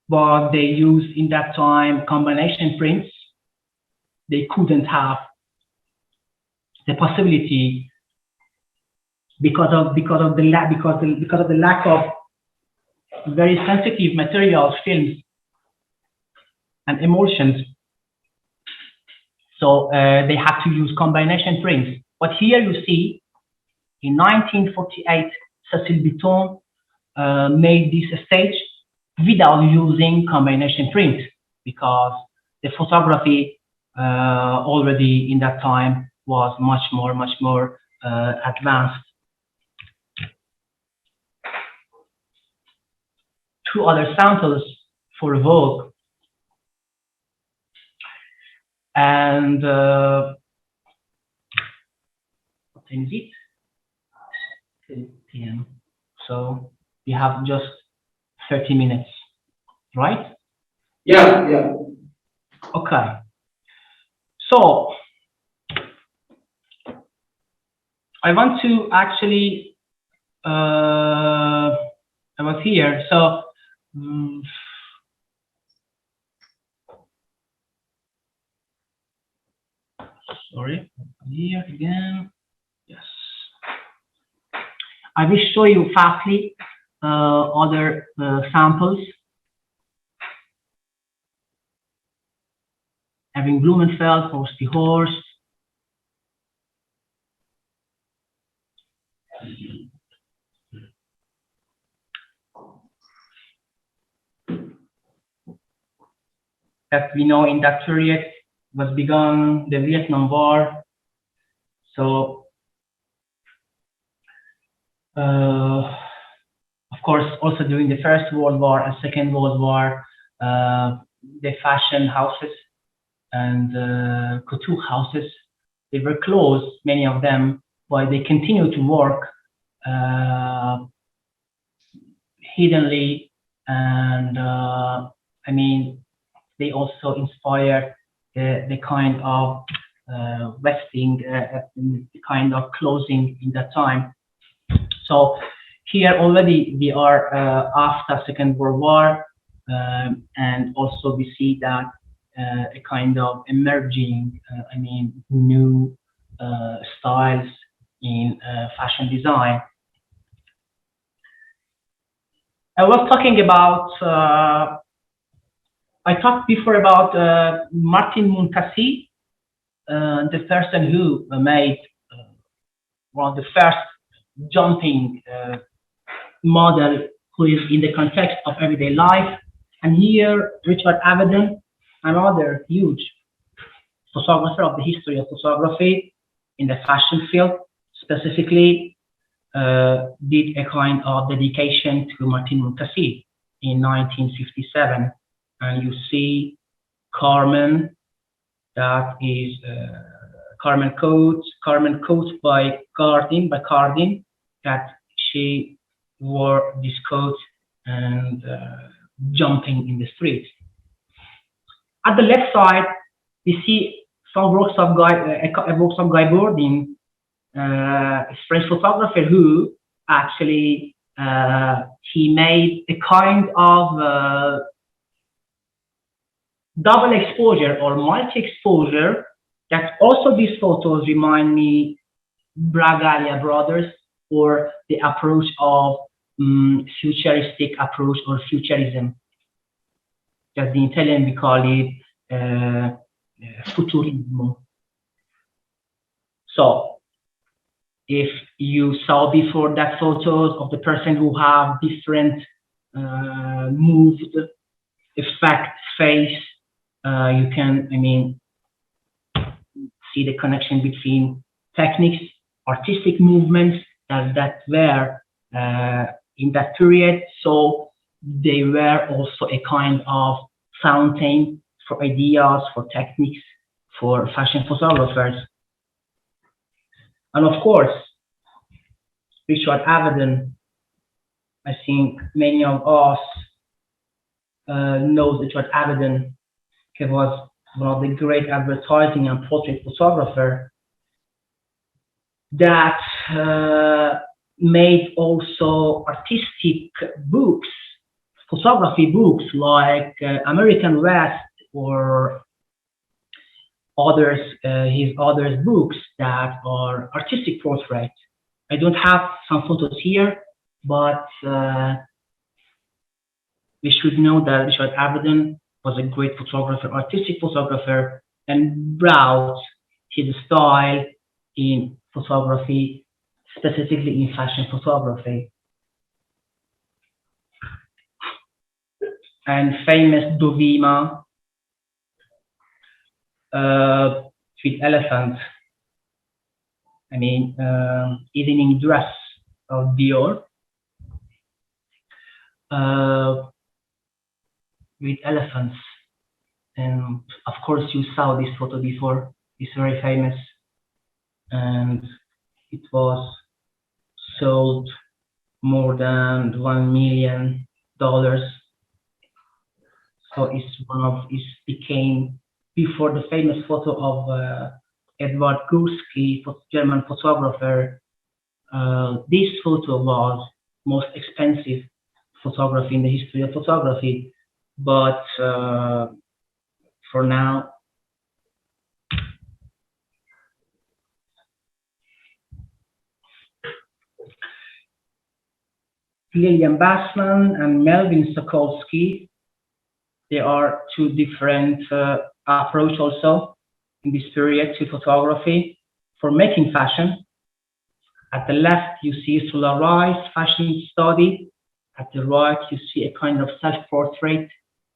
But they used in that time combination prints. They couldn't have the possibility because of the lack of very sensitive materials, films, and emulsions. So they had to use combination prints. But here you see, in 1948, Cecil Beaton made this stage without using combination print, because the photography already in that time was much more advanced. Two other samples for Vogue. And what time is it? 10 p.m. So we have just 30 minutes, right? Yeah. Okay. So I want to actually, I was here. So sorry, here again. Yes. I will show you fastly other samples. Having Blumenfeld, Horst the Horse. As we know, in that period was begun the Vietnam War. So, of course, also during the First World War and Second World War, the fashion houses and couture houses, they were closed, many of them, but they continued to work hiddenly, and I mean, they also inspired the kind of vesting, the kind of clothing in that time. So here already we are after Second World War, and also we see that a kind of emerging, I mean, new styles in fashion design. I was talking about, I talked before about Martin Muntassi, the person who made one of the first jumping model who is in the context of everyday life. And here, Richard Avedon, another huge photographer of the history of photography in the fashion field, specifically did a kind of dedication to Martin Muntassi in 1957. And you see Carmen, that is Carmen Coates by Cardin, that she wore this coat and jumping in the street. At the left side, we see some works of Guy Bourdin, a French photographer who actually he made a kind of double exposure or multi-exposure, that also these photos remind me Bragalia brothers, or the approach of futuristic approach or futurism. As the Italian we call it futurismo. So if you saw before that photos of the person who have different moved effect face, you can, I mean, see the connection between techniques, artistic movements that were in that period. So they were also a kind of fountain for ideas, for techniques, for fashion photographers. And of course, Richard Avedon. I think many of us knows Richard Avedon. He was one of the great advertising and portrait photographer that made also artistic books, photography books like American West or others, his other books that are artistic portraits. I don't have some photos here, but we should know that Richard Avedon was a great photographer, artistic photographer, and brought his style in photography, specifically in fashion photography. And famous Dovima with elephant. I mean, evening dress of Dior with elephants. And of course, you saw this photo before. It's very famous, and it was sold more than $1 million. So it became before the famous photo of Edward Gursky, German photographer. This photo was most expensive photography in the history of photography, but for now, Lillian Bassman and Melvin Sokolsky, they are two different approach also in this period to photography for making fashion. At the left, you see Sula Rice fashion study. At the right, you see a kind of self-portrait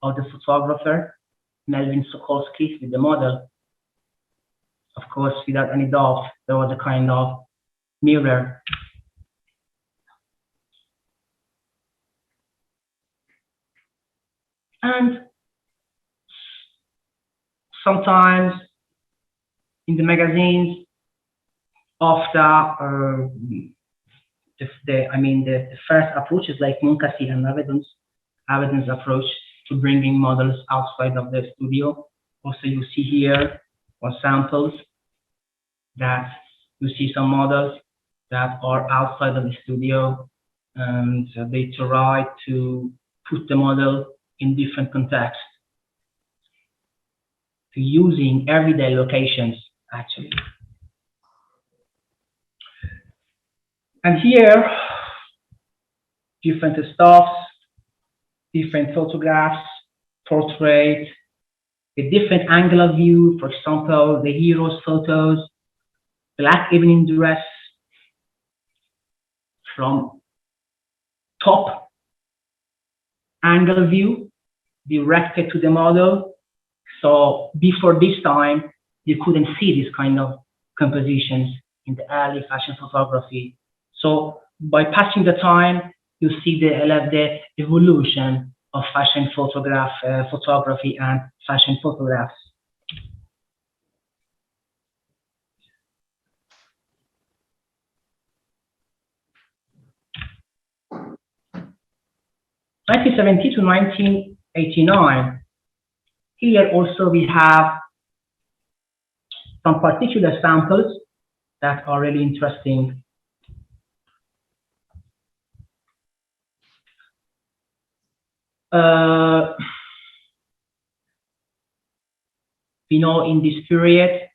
of the photographer, Melvin Sokolsky, with the model. Of course, without any doubt, there was a kind of mirror. And sometimes in the magazines, after the first approaches like Munkasi and Avedon's approach to bringing models outside of the studio. Also, you see here on samples that you see some models that are outside of the studio, and they try to put the model in different contexts, to using everyday locations actually. And here, different stuffs, different photographs, portrait, a different angle of view. For example, the hero's photos, black evening dress from top angle view directed to the model. So before this time, you couldn't see this kind of compositions in the early fashion photography. So by passing the time, you see the evolution of fashion photography and fashion photographs. (1970 to 1989). Here also we have some particular samples that are really interesting. We know in this period,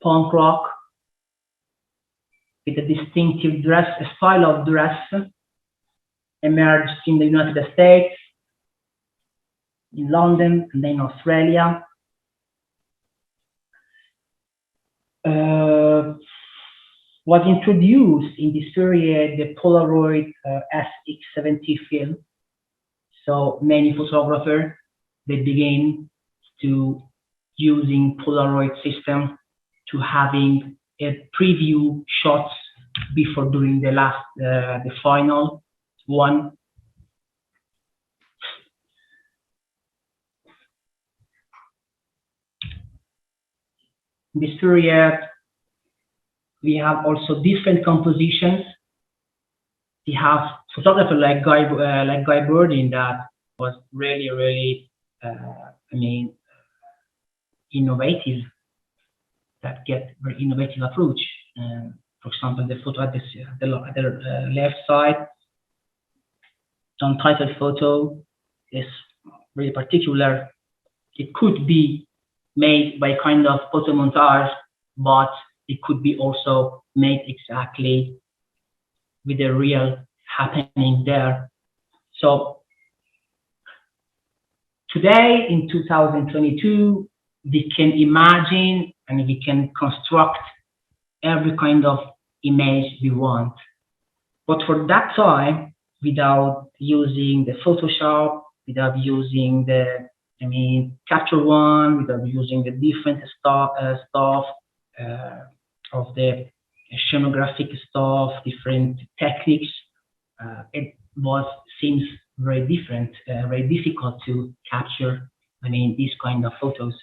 punk rock with a distinctive dress, a style of dress emerged in the United States, in London, and then Australia. Was introduced in this period the Polaroid SX70 film. So many photographers, they begin to using Polaroid system to having a preview shots before doing the final one. In this period, We have also different compositions. We have photographer like Guy Burdin that was really, I mean, innovative, that get very innovative approach. For example, the photo at the left side, untitled photo, is really particular. It could be made by kind of photo montage, but it could be also made exactly with the real happening there. So today in 2022, we can imagine and we can construct every kind of image we want. But for that time, without using the Photoshop, without using the, Capture One, without using the different stuff of the scenographic stuff, different techniques, it seems very different, very difficult to capture, these kind of photos.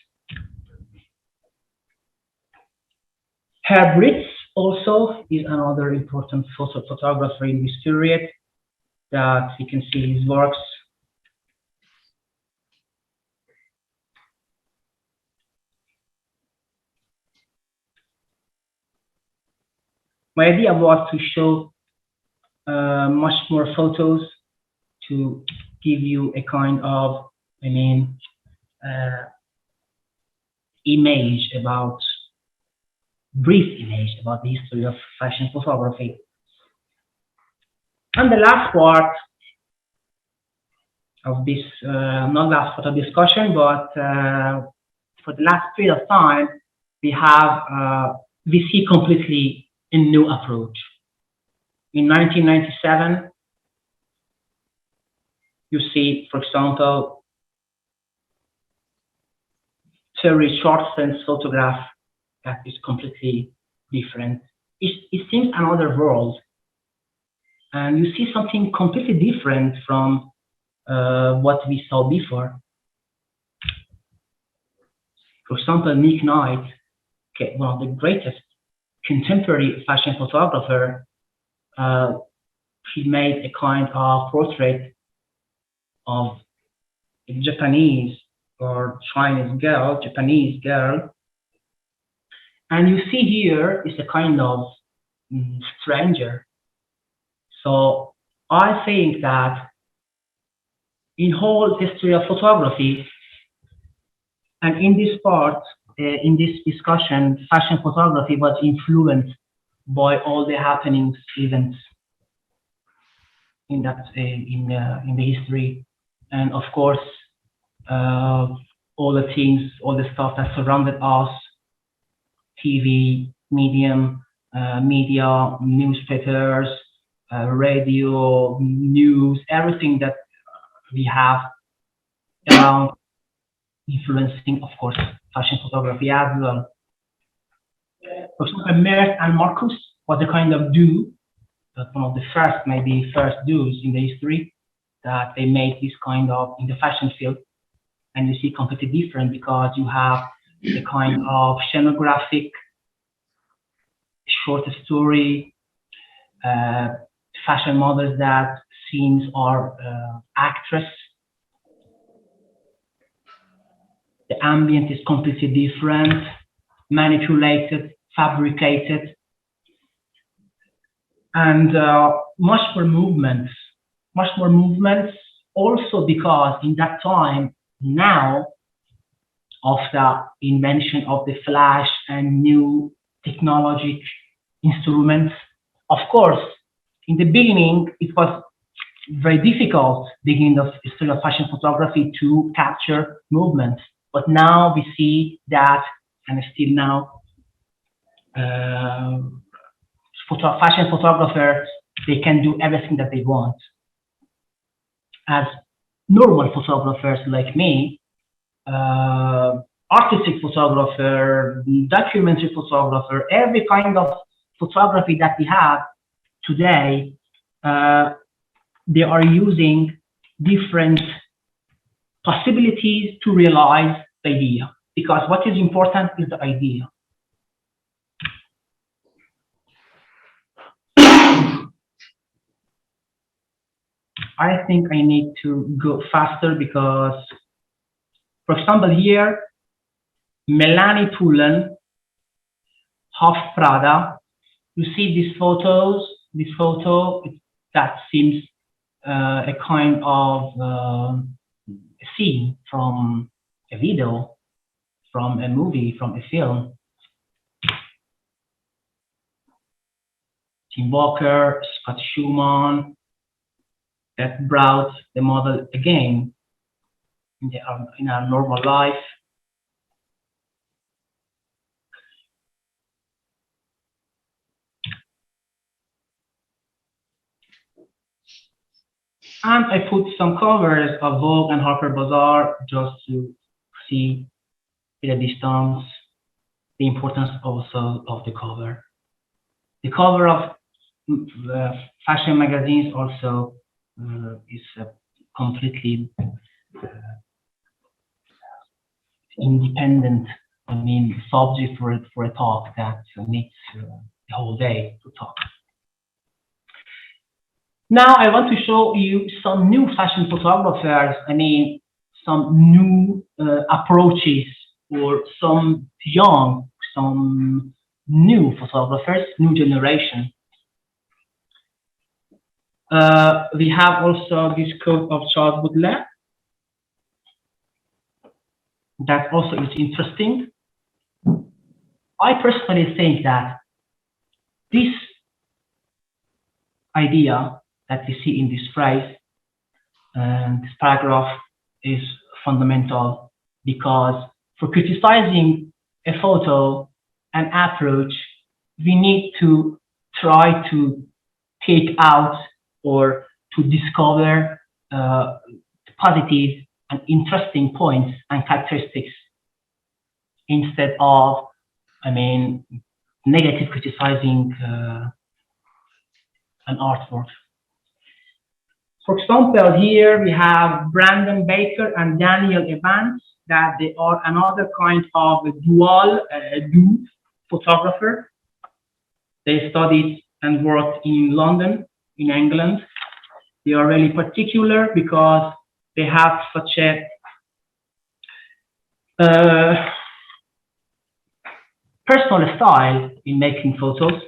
Herb Ritz also is another important photographer in this period that you can see his works. My idea was to show much more photos to give you a kind of, image about, brief image about the history of fashion photography. And the last part of this, not last part of discussion, but for the last period of time, we see completely a new approach. In 1997, you see, for example, Terry Shortson's photograph that is completely different. It seems another world. And you see something completely different from what we saw before. For example, Nick Knight, one of the greatest contemporary fashion photographer, he made a kind of portrait of a Japanese or Chinese girl, Japanese girl. And you see here is a kind of stranger. So I think that in whole history of photography, and in this part, in this discussion, fashion photography was influenced by all the happenings, events in that in the history, and of course, all the things, all the stuff that surrounded us, TV, medium, media, newspapers, radio, news, everything that we have around influencing, of course, fashion photography as well. For example, Mert and Marcus was a kind of duo, that one of the first, maybe first duos in the history that they made this kind of in the fashion field. And you see completely different because you have the kind of scenographic, short story, fashion models that scenes are actress. The ambient is completely different, manipulated, fabricated, and much more movements also because in that time, now, of the invention of the flash and new technologic instruments, of course, in the beginning, it was very difficult, beginning of history of fashion photography, to capture movements. But now we see that, and still now, fashion photographers, they can do everything that they want. As normal photographers like me, artistic photographer, documentary photographer, every kind of photography that we have today, they are using different possibilities to realize the idea. Because what is important is the idea. I think I need to go faster because, for example, here, Melanie Tullen, half Prada. You see these photos, this photo, that seems a kind of scene from a video, from a movie, from a film. Tim Walker, Scott Schumann, that brought the model again in our normal life. And I put some covers of Vogue and Harper Bazaar just to see at a distance the importance also of the cover. The cover of fashion magazines also is completely independent, subject for a talk that needs the whole day to talk. Now I want to show you some new fashion photographers, some new approaches, or some new photographers, new generation. We have also this quote of Charles Baudelaire that also is interesting. I personally think that this idea that we see in this phrase and this paragraph is fundamental, because for criticizing a photo and approach, we need to try to take out or to discover positive and interesting points and characteristics instead of, negative criticizing an artwork. For example, here we have Brandon Baker and Daniel Evans, that they are another kind of dual photographer. They studied and worked in London, in England. They are really particular because they have such a personal style in making photos.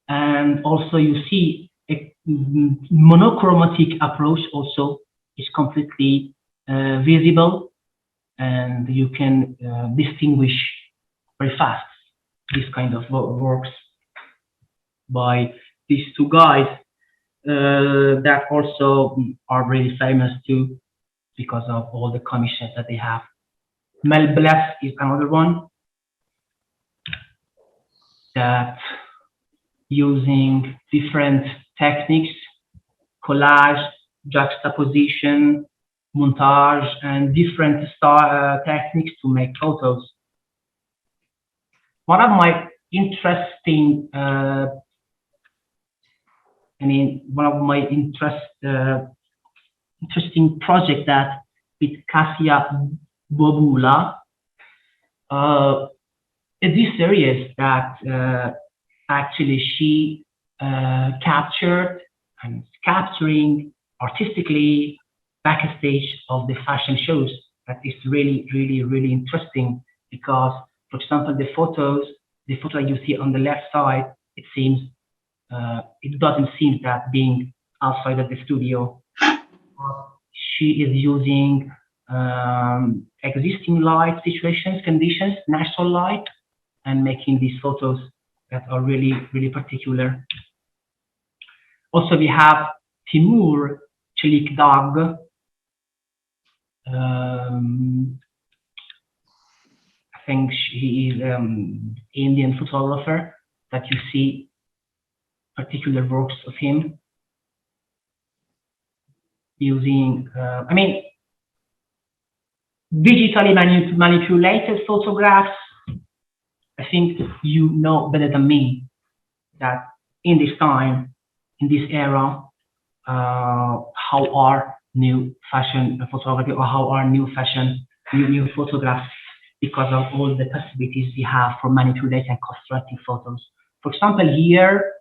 And also you see a monochromatic approach also is completely visible, and you can distinguish very fast this kind of works by these two guys that also are really famous too because of all the commissions that they have. Mel Bless is another one that using different techniques, collage, juxtaposition, montage, and different techniques to make photos. One of my interesting, interesting project that with Cassia Bobula, this series that actually she captured and capturing artistically backstage of the fashion shows. That is really, really, really interesting because, for example, the photo you see on the left side, it seems, it doesn't seem that being outside of the studio. She is using existing light situations, conditions, natural light, and making these photos that are really, really particular. Also, we have Timur Chelikdag. I think he is Indian photographer that you see particular works of him using, digitally manipulated photographs. I think you know better than me that in this time, in this era, how are new fashion photography or how are new photographs because of all the possibilities we have for manipulating and constructing photos. For example, here,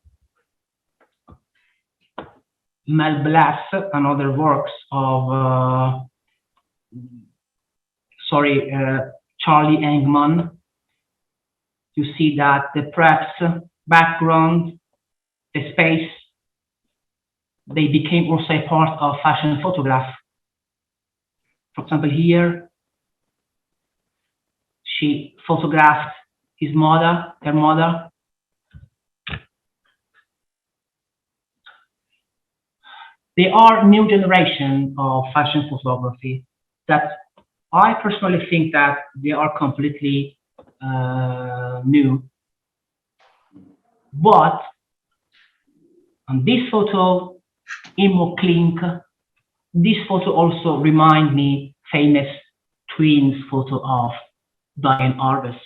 Mel Blass and other works of, Charlie Engman, you see that the preps, background, the space, they became also a part of fashion photograph. For example, here, she photographed her mother. They are new generation of fashion photography that I personally think that they are completely new. But on this photo, Immo Klink, this photo also reminds me famous twins photo of Diane Arbus.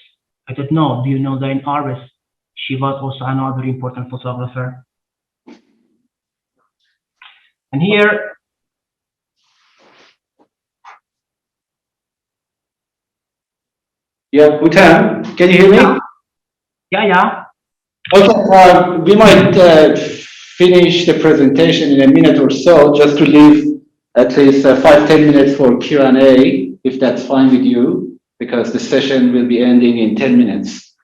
I don't know, do you know Diane Arbus? She was also another important photographer. And here, Yeah, Houtan, can you hear me? yeah. Okay, we might finish the presentation in a minute or so, just to leave at least 5-10 minutes for Q&A, if that's fine with you, because the session will be ending in 10 minutes.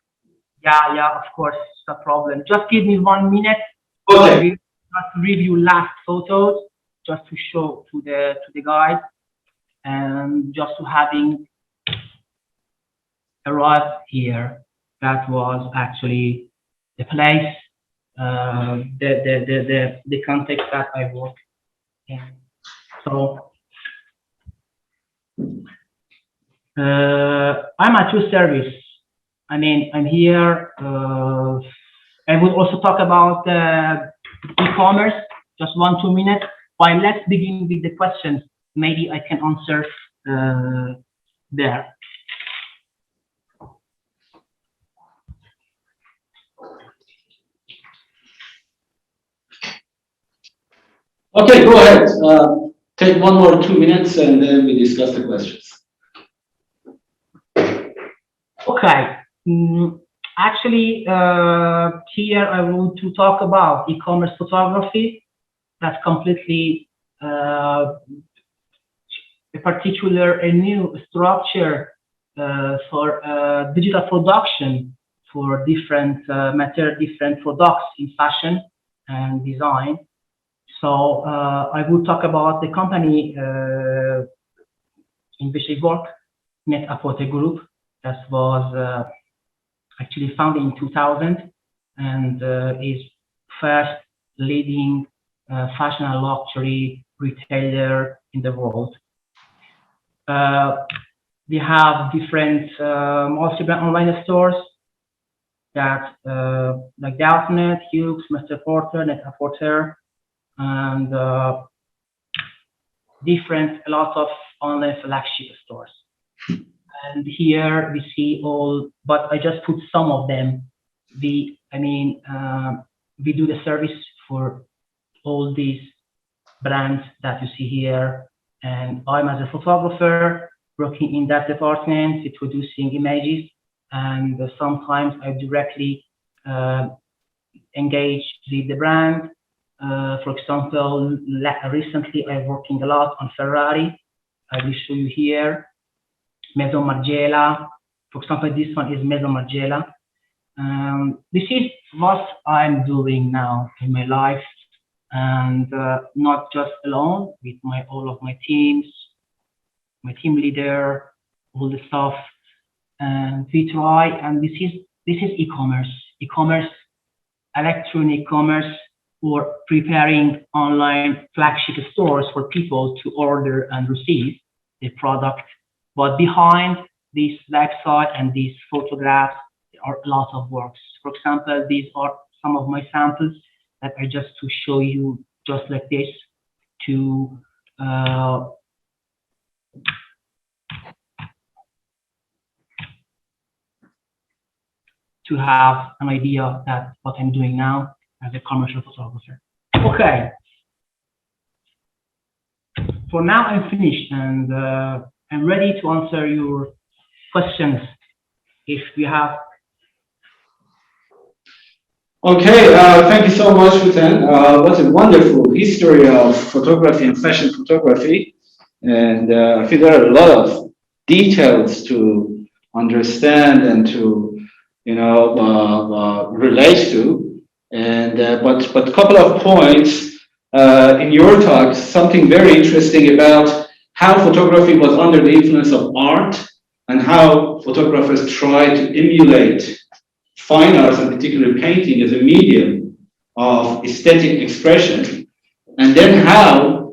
Yeah, of course, no problem. Just give me 1 minute. Okay. Just to review last photos, just to show to the guide, and just to having arrived here. That was actually the place, the context that I work in. So I'm at your service. I mean, I'm here. I will also talk about e-commerce, just 1-2 minutes. But let's begin with the questions. Maybe I can answer there. Okay, go ahead. Take 1 or 2 minutes and then we discuss the questions. Okay. Actually, here I want to talk about e-commerce photography. That's completely a new structure for digital production for different different products in fashion and design. So I will talk about the company in which I work, Net-a-Porter Group. That was actually founded in 2000 and is first leading fashion and luxury retailer in the world. We have different multi-brand online stores that like Doubtnet, Hughes, Mr. Porter, Net-a-Porter, and a lot of online flagship stores. And here we see all, but I just put some of them. We do the service for all these brands that you see here. And I'm as a photographer working in that department, producing images. And sometimes I directly engage with the brand. For example, recently I'm working a lot on Ferrari. I will show you here. Maison Margiela. For example, this one is Maison Margiela. This is what I'm doing now in my life, and not just alone, with all of my teams, my team leader, all the stuff, and we try. And this is e-commerce, electronic commerce, or preparing online flagship stores for people to order and receive the product. But behind this website and these photographs, there are a lot of works. For example, these are some of my samples that are just to show you, just like this, to have an idea that what I'm doing now as a commercial photographer. Okay. For now, I'm finished, and I'm ready to answer your questions if you have. Okay, thank you so much, Houtan. What a wonderful history of photography and fashion photography. And I think there are a lot of details to understand and to, relate to. And but a couple of points in your talk, something very interesting about how photography was under the influence of art and how photographers try to emulate fine arts, and particularly painting, as a medium of aesthetic expression, and then how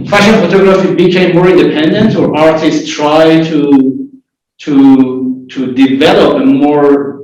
fashion photography became more independent, or artists try to develop a more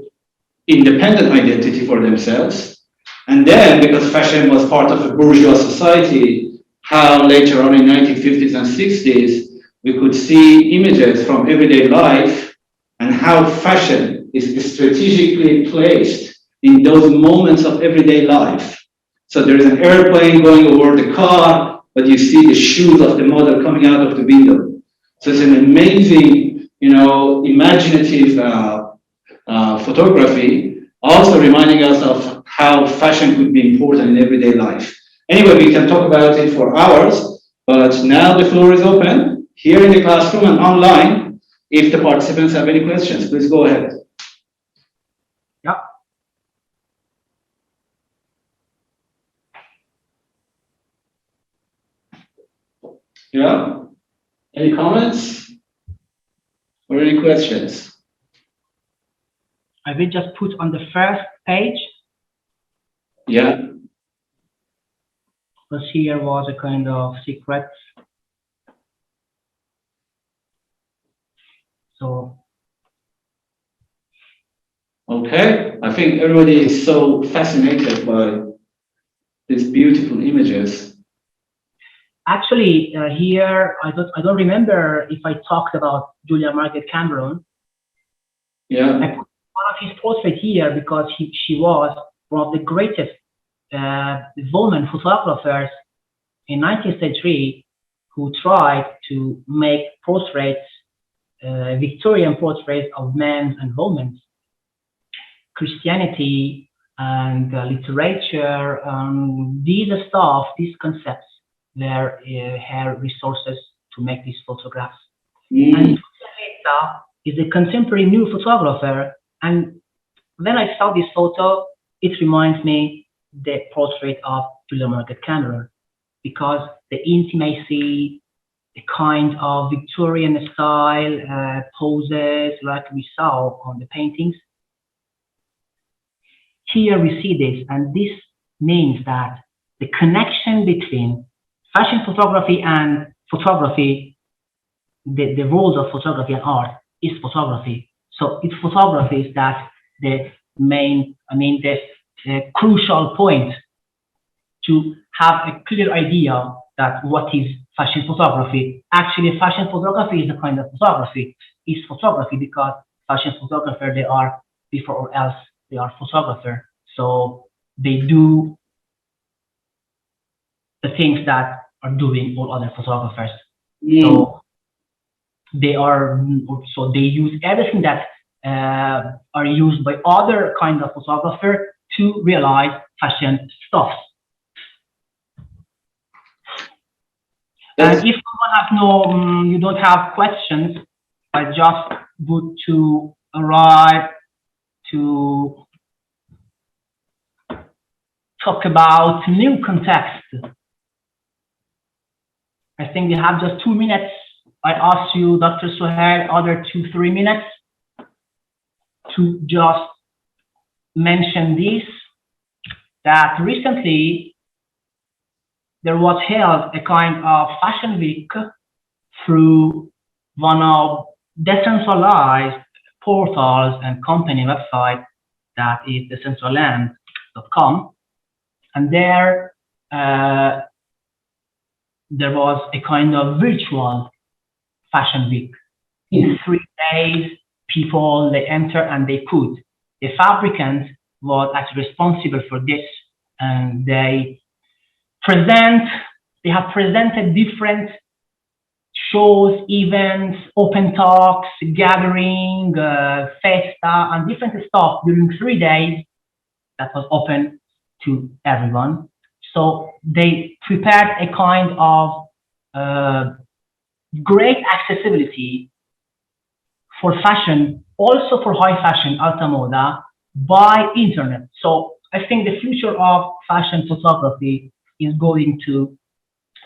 independent identity for themselves. And then, because fashion was part of a bourgeois society, how later on in 1950s and 60s, we could see images from everyday life and how fashion is strategically placed in those moments of everyday life. So there is an airplane going over the car, but you see the shoes of the model coming out of the window. So it's an amazing, imaginative photography, also reminding us of how fashion could be important in everyday life. Anyway, we can talk about it for hours, but now the floor is open here in the classroom and online. If the participants have any questions, please go ahead. Yeah. Yeah. Any comments or any questions? I will just put on the first page. Yeah. Because here was a kind of secret. So. Okay. I think everybody is so fascinated by these beautiful images. Actually, here I don't remember if I talked about Julia Margaret Cameron. Yeah. I put one of his portraits here because she was one of the greatest women photographers in 19th century who tried to make portraits, Victorian portraits of men and women, Christianity and literature, these stuff, these concepts were her resources to make these photographs. And is a contemporary new photographer, and when I saw this photo, it reminds me the portrait of Julia Margaret Cameron, because the intimacy, the kind of Victorian style poses like we saw on the paintings. Here we see this, and this means that the connection between fashion photography and photography, the roles of photography and art is photography. So it's photography that the main, the crucial point to have a clear idea that what is fashion photography. Actually, fashion photography is a kind of photography. It's photography because fashion photographer, they are before or else they are photographer. So they do the things that are doing all other photographers. So they are, so they use everything that are used by other kind of photographer to realize fashion stuff. And if you don't have questions, I just would to arrive to talk about new context. I think we have just 2 minutes. I ask you, Dr. Suhail, other 2-3 minutes to just mention this, that recently there was held a kind of fashion week through one of decentralized portals and company website, that is decentraland.com. And there was a kind of virtual fashion week. In 3 days, people, they enter and they could. The fabricant was actually responsible for this, and they have presented different shows, events, open talks, gathering, festa, and different stuff during 3 days that was open to everyone. So they prepared a kind of great accessibility for fashion, also for high fashion, alta moda, by internet. So I think the future of fashion photography is going to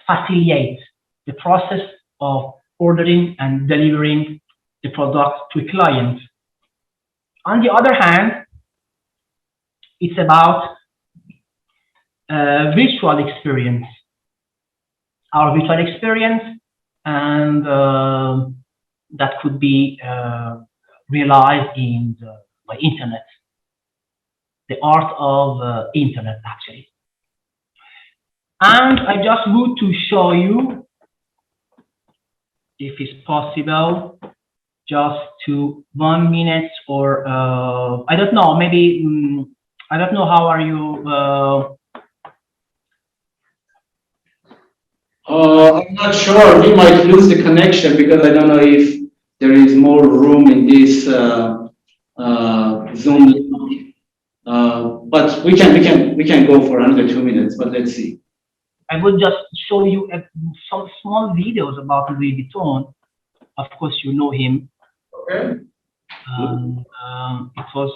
facilitate the process of ordering and delivering the product to a client. On the other hand, it's about virtual experience, our virtual experience, and that could be realized in by internet, the art of internet actually. And I just want to show you, if it's possible, just to 1 minute or I don't know, maybe I don't know how are you. I'm not sure. We might lose the connection because I don't know if there is more room in this Zoom link. But we can go for another 2 minutes. But let's see. I will just show you some small videos about Louis Vuitton. Of course, you know him. Okay. It was,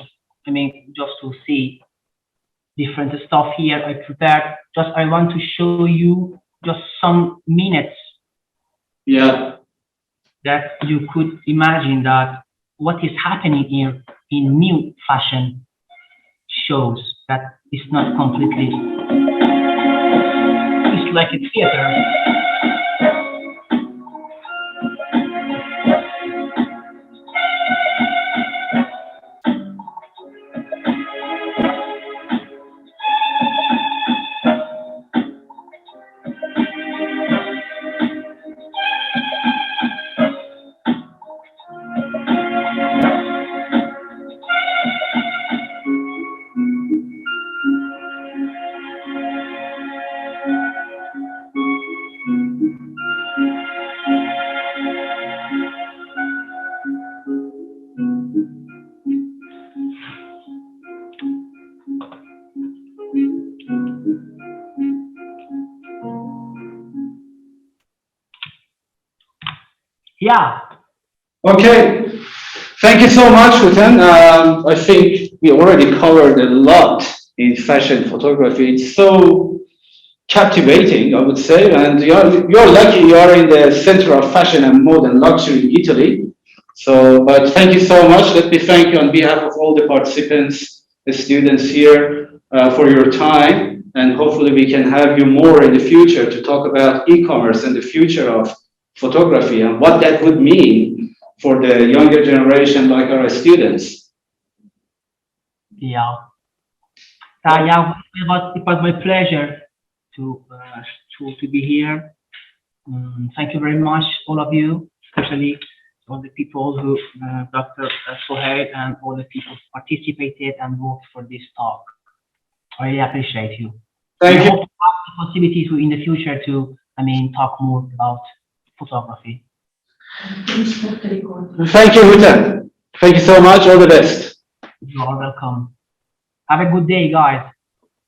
I mean, just to see different stuff here. I prepared. Just I want to show you just some minutes. Yeah. That you could imagine that what is happening here in new fashion shows that it's not completely. It's like a theater. Yeah. Okay. Thank you so much, Houtan. I think we already covered a lot in fashion photography. It's so captivating, I would say. And you're lucky you are in the center of fashion and mode and luxury in Italy. So, but thank you so much. Let me thank you on behalf of all the participants, the students here, for your time. And hopefully we can have you more in the future to talk about e-commerce and the future of photography and what that would mean for the younger generation like our students. Yeah. Yeah, it was my pleasure to be here. Thank you very much, all of you, especially all the people who, Dr. Sohail and all the people who participated and worked for this talk. I really appreciate you. Thank you. I hope to have the possibility to in the future to, I mean, talk more about photography. Thank you, Houtan. Thank you so much. All the best. You are welcome. Have a good day, guys.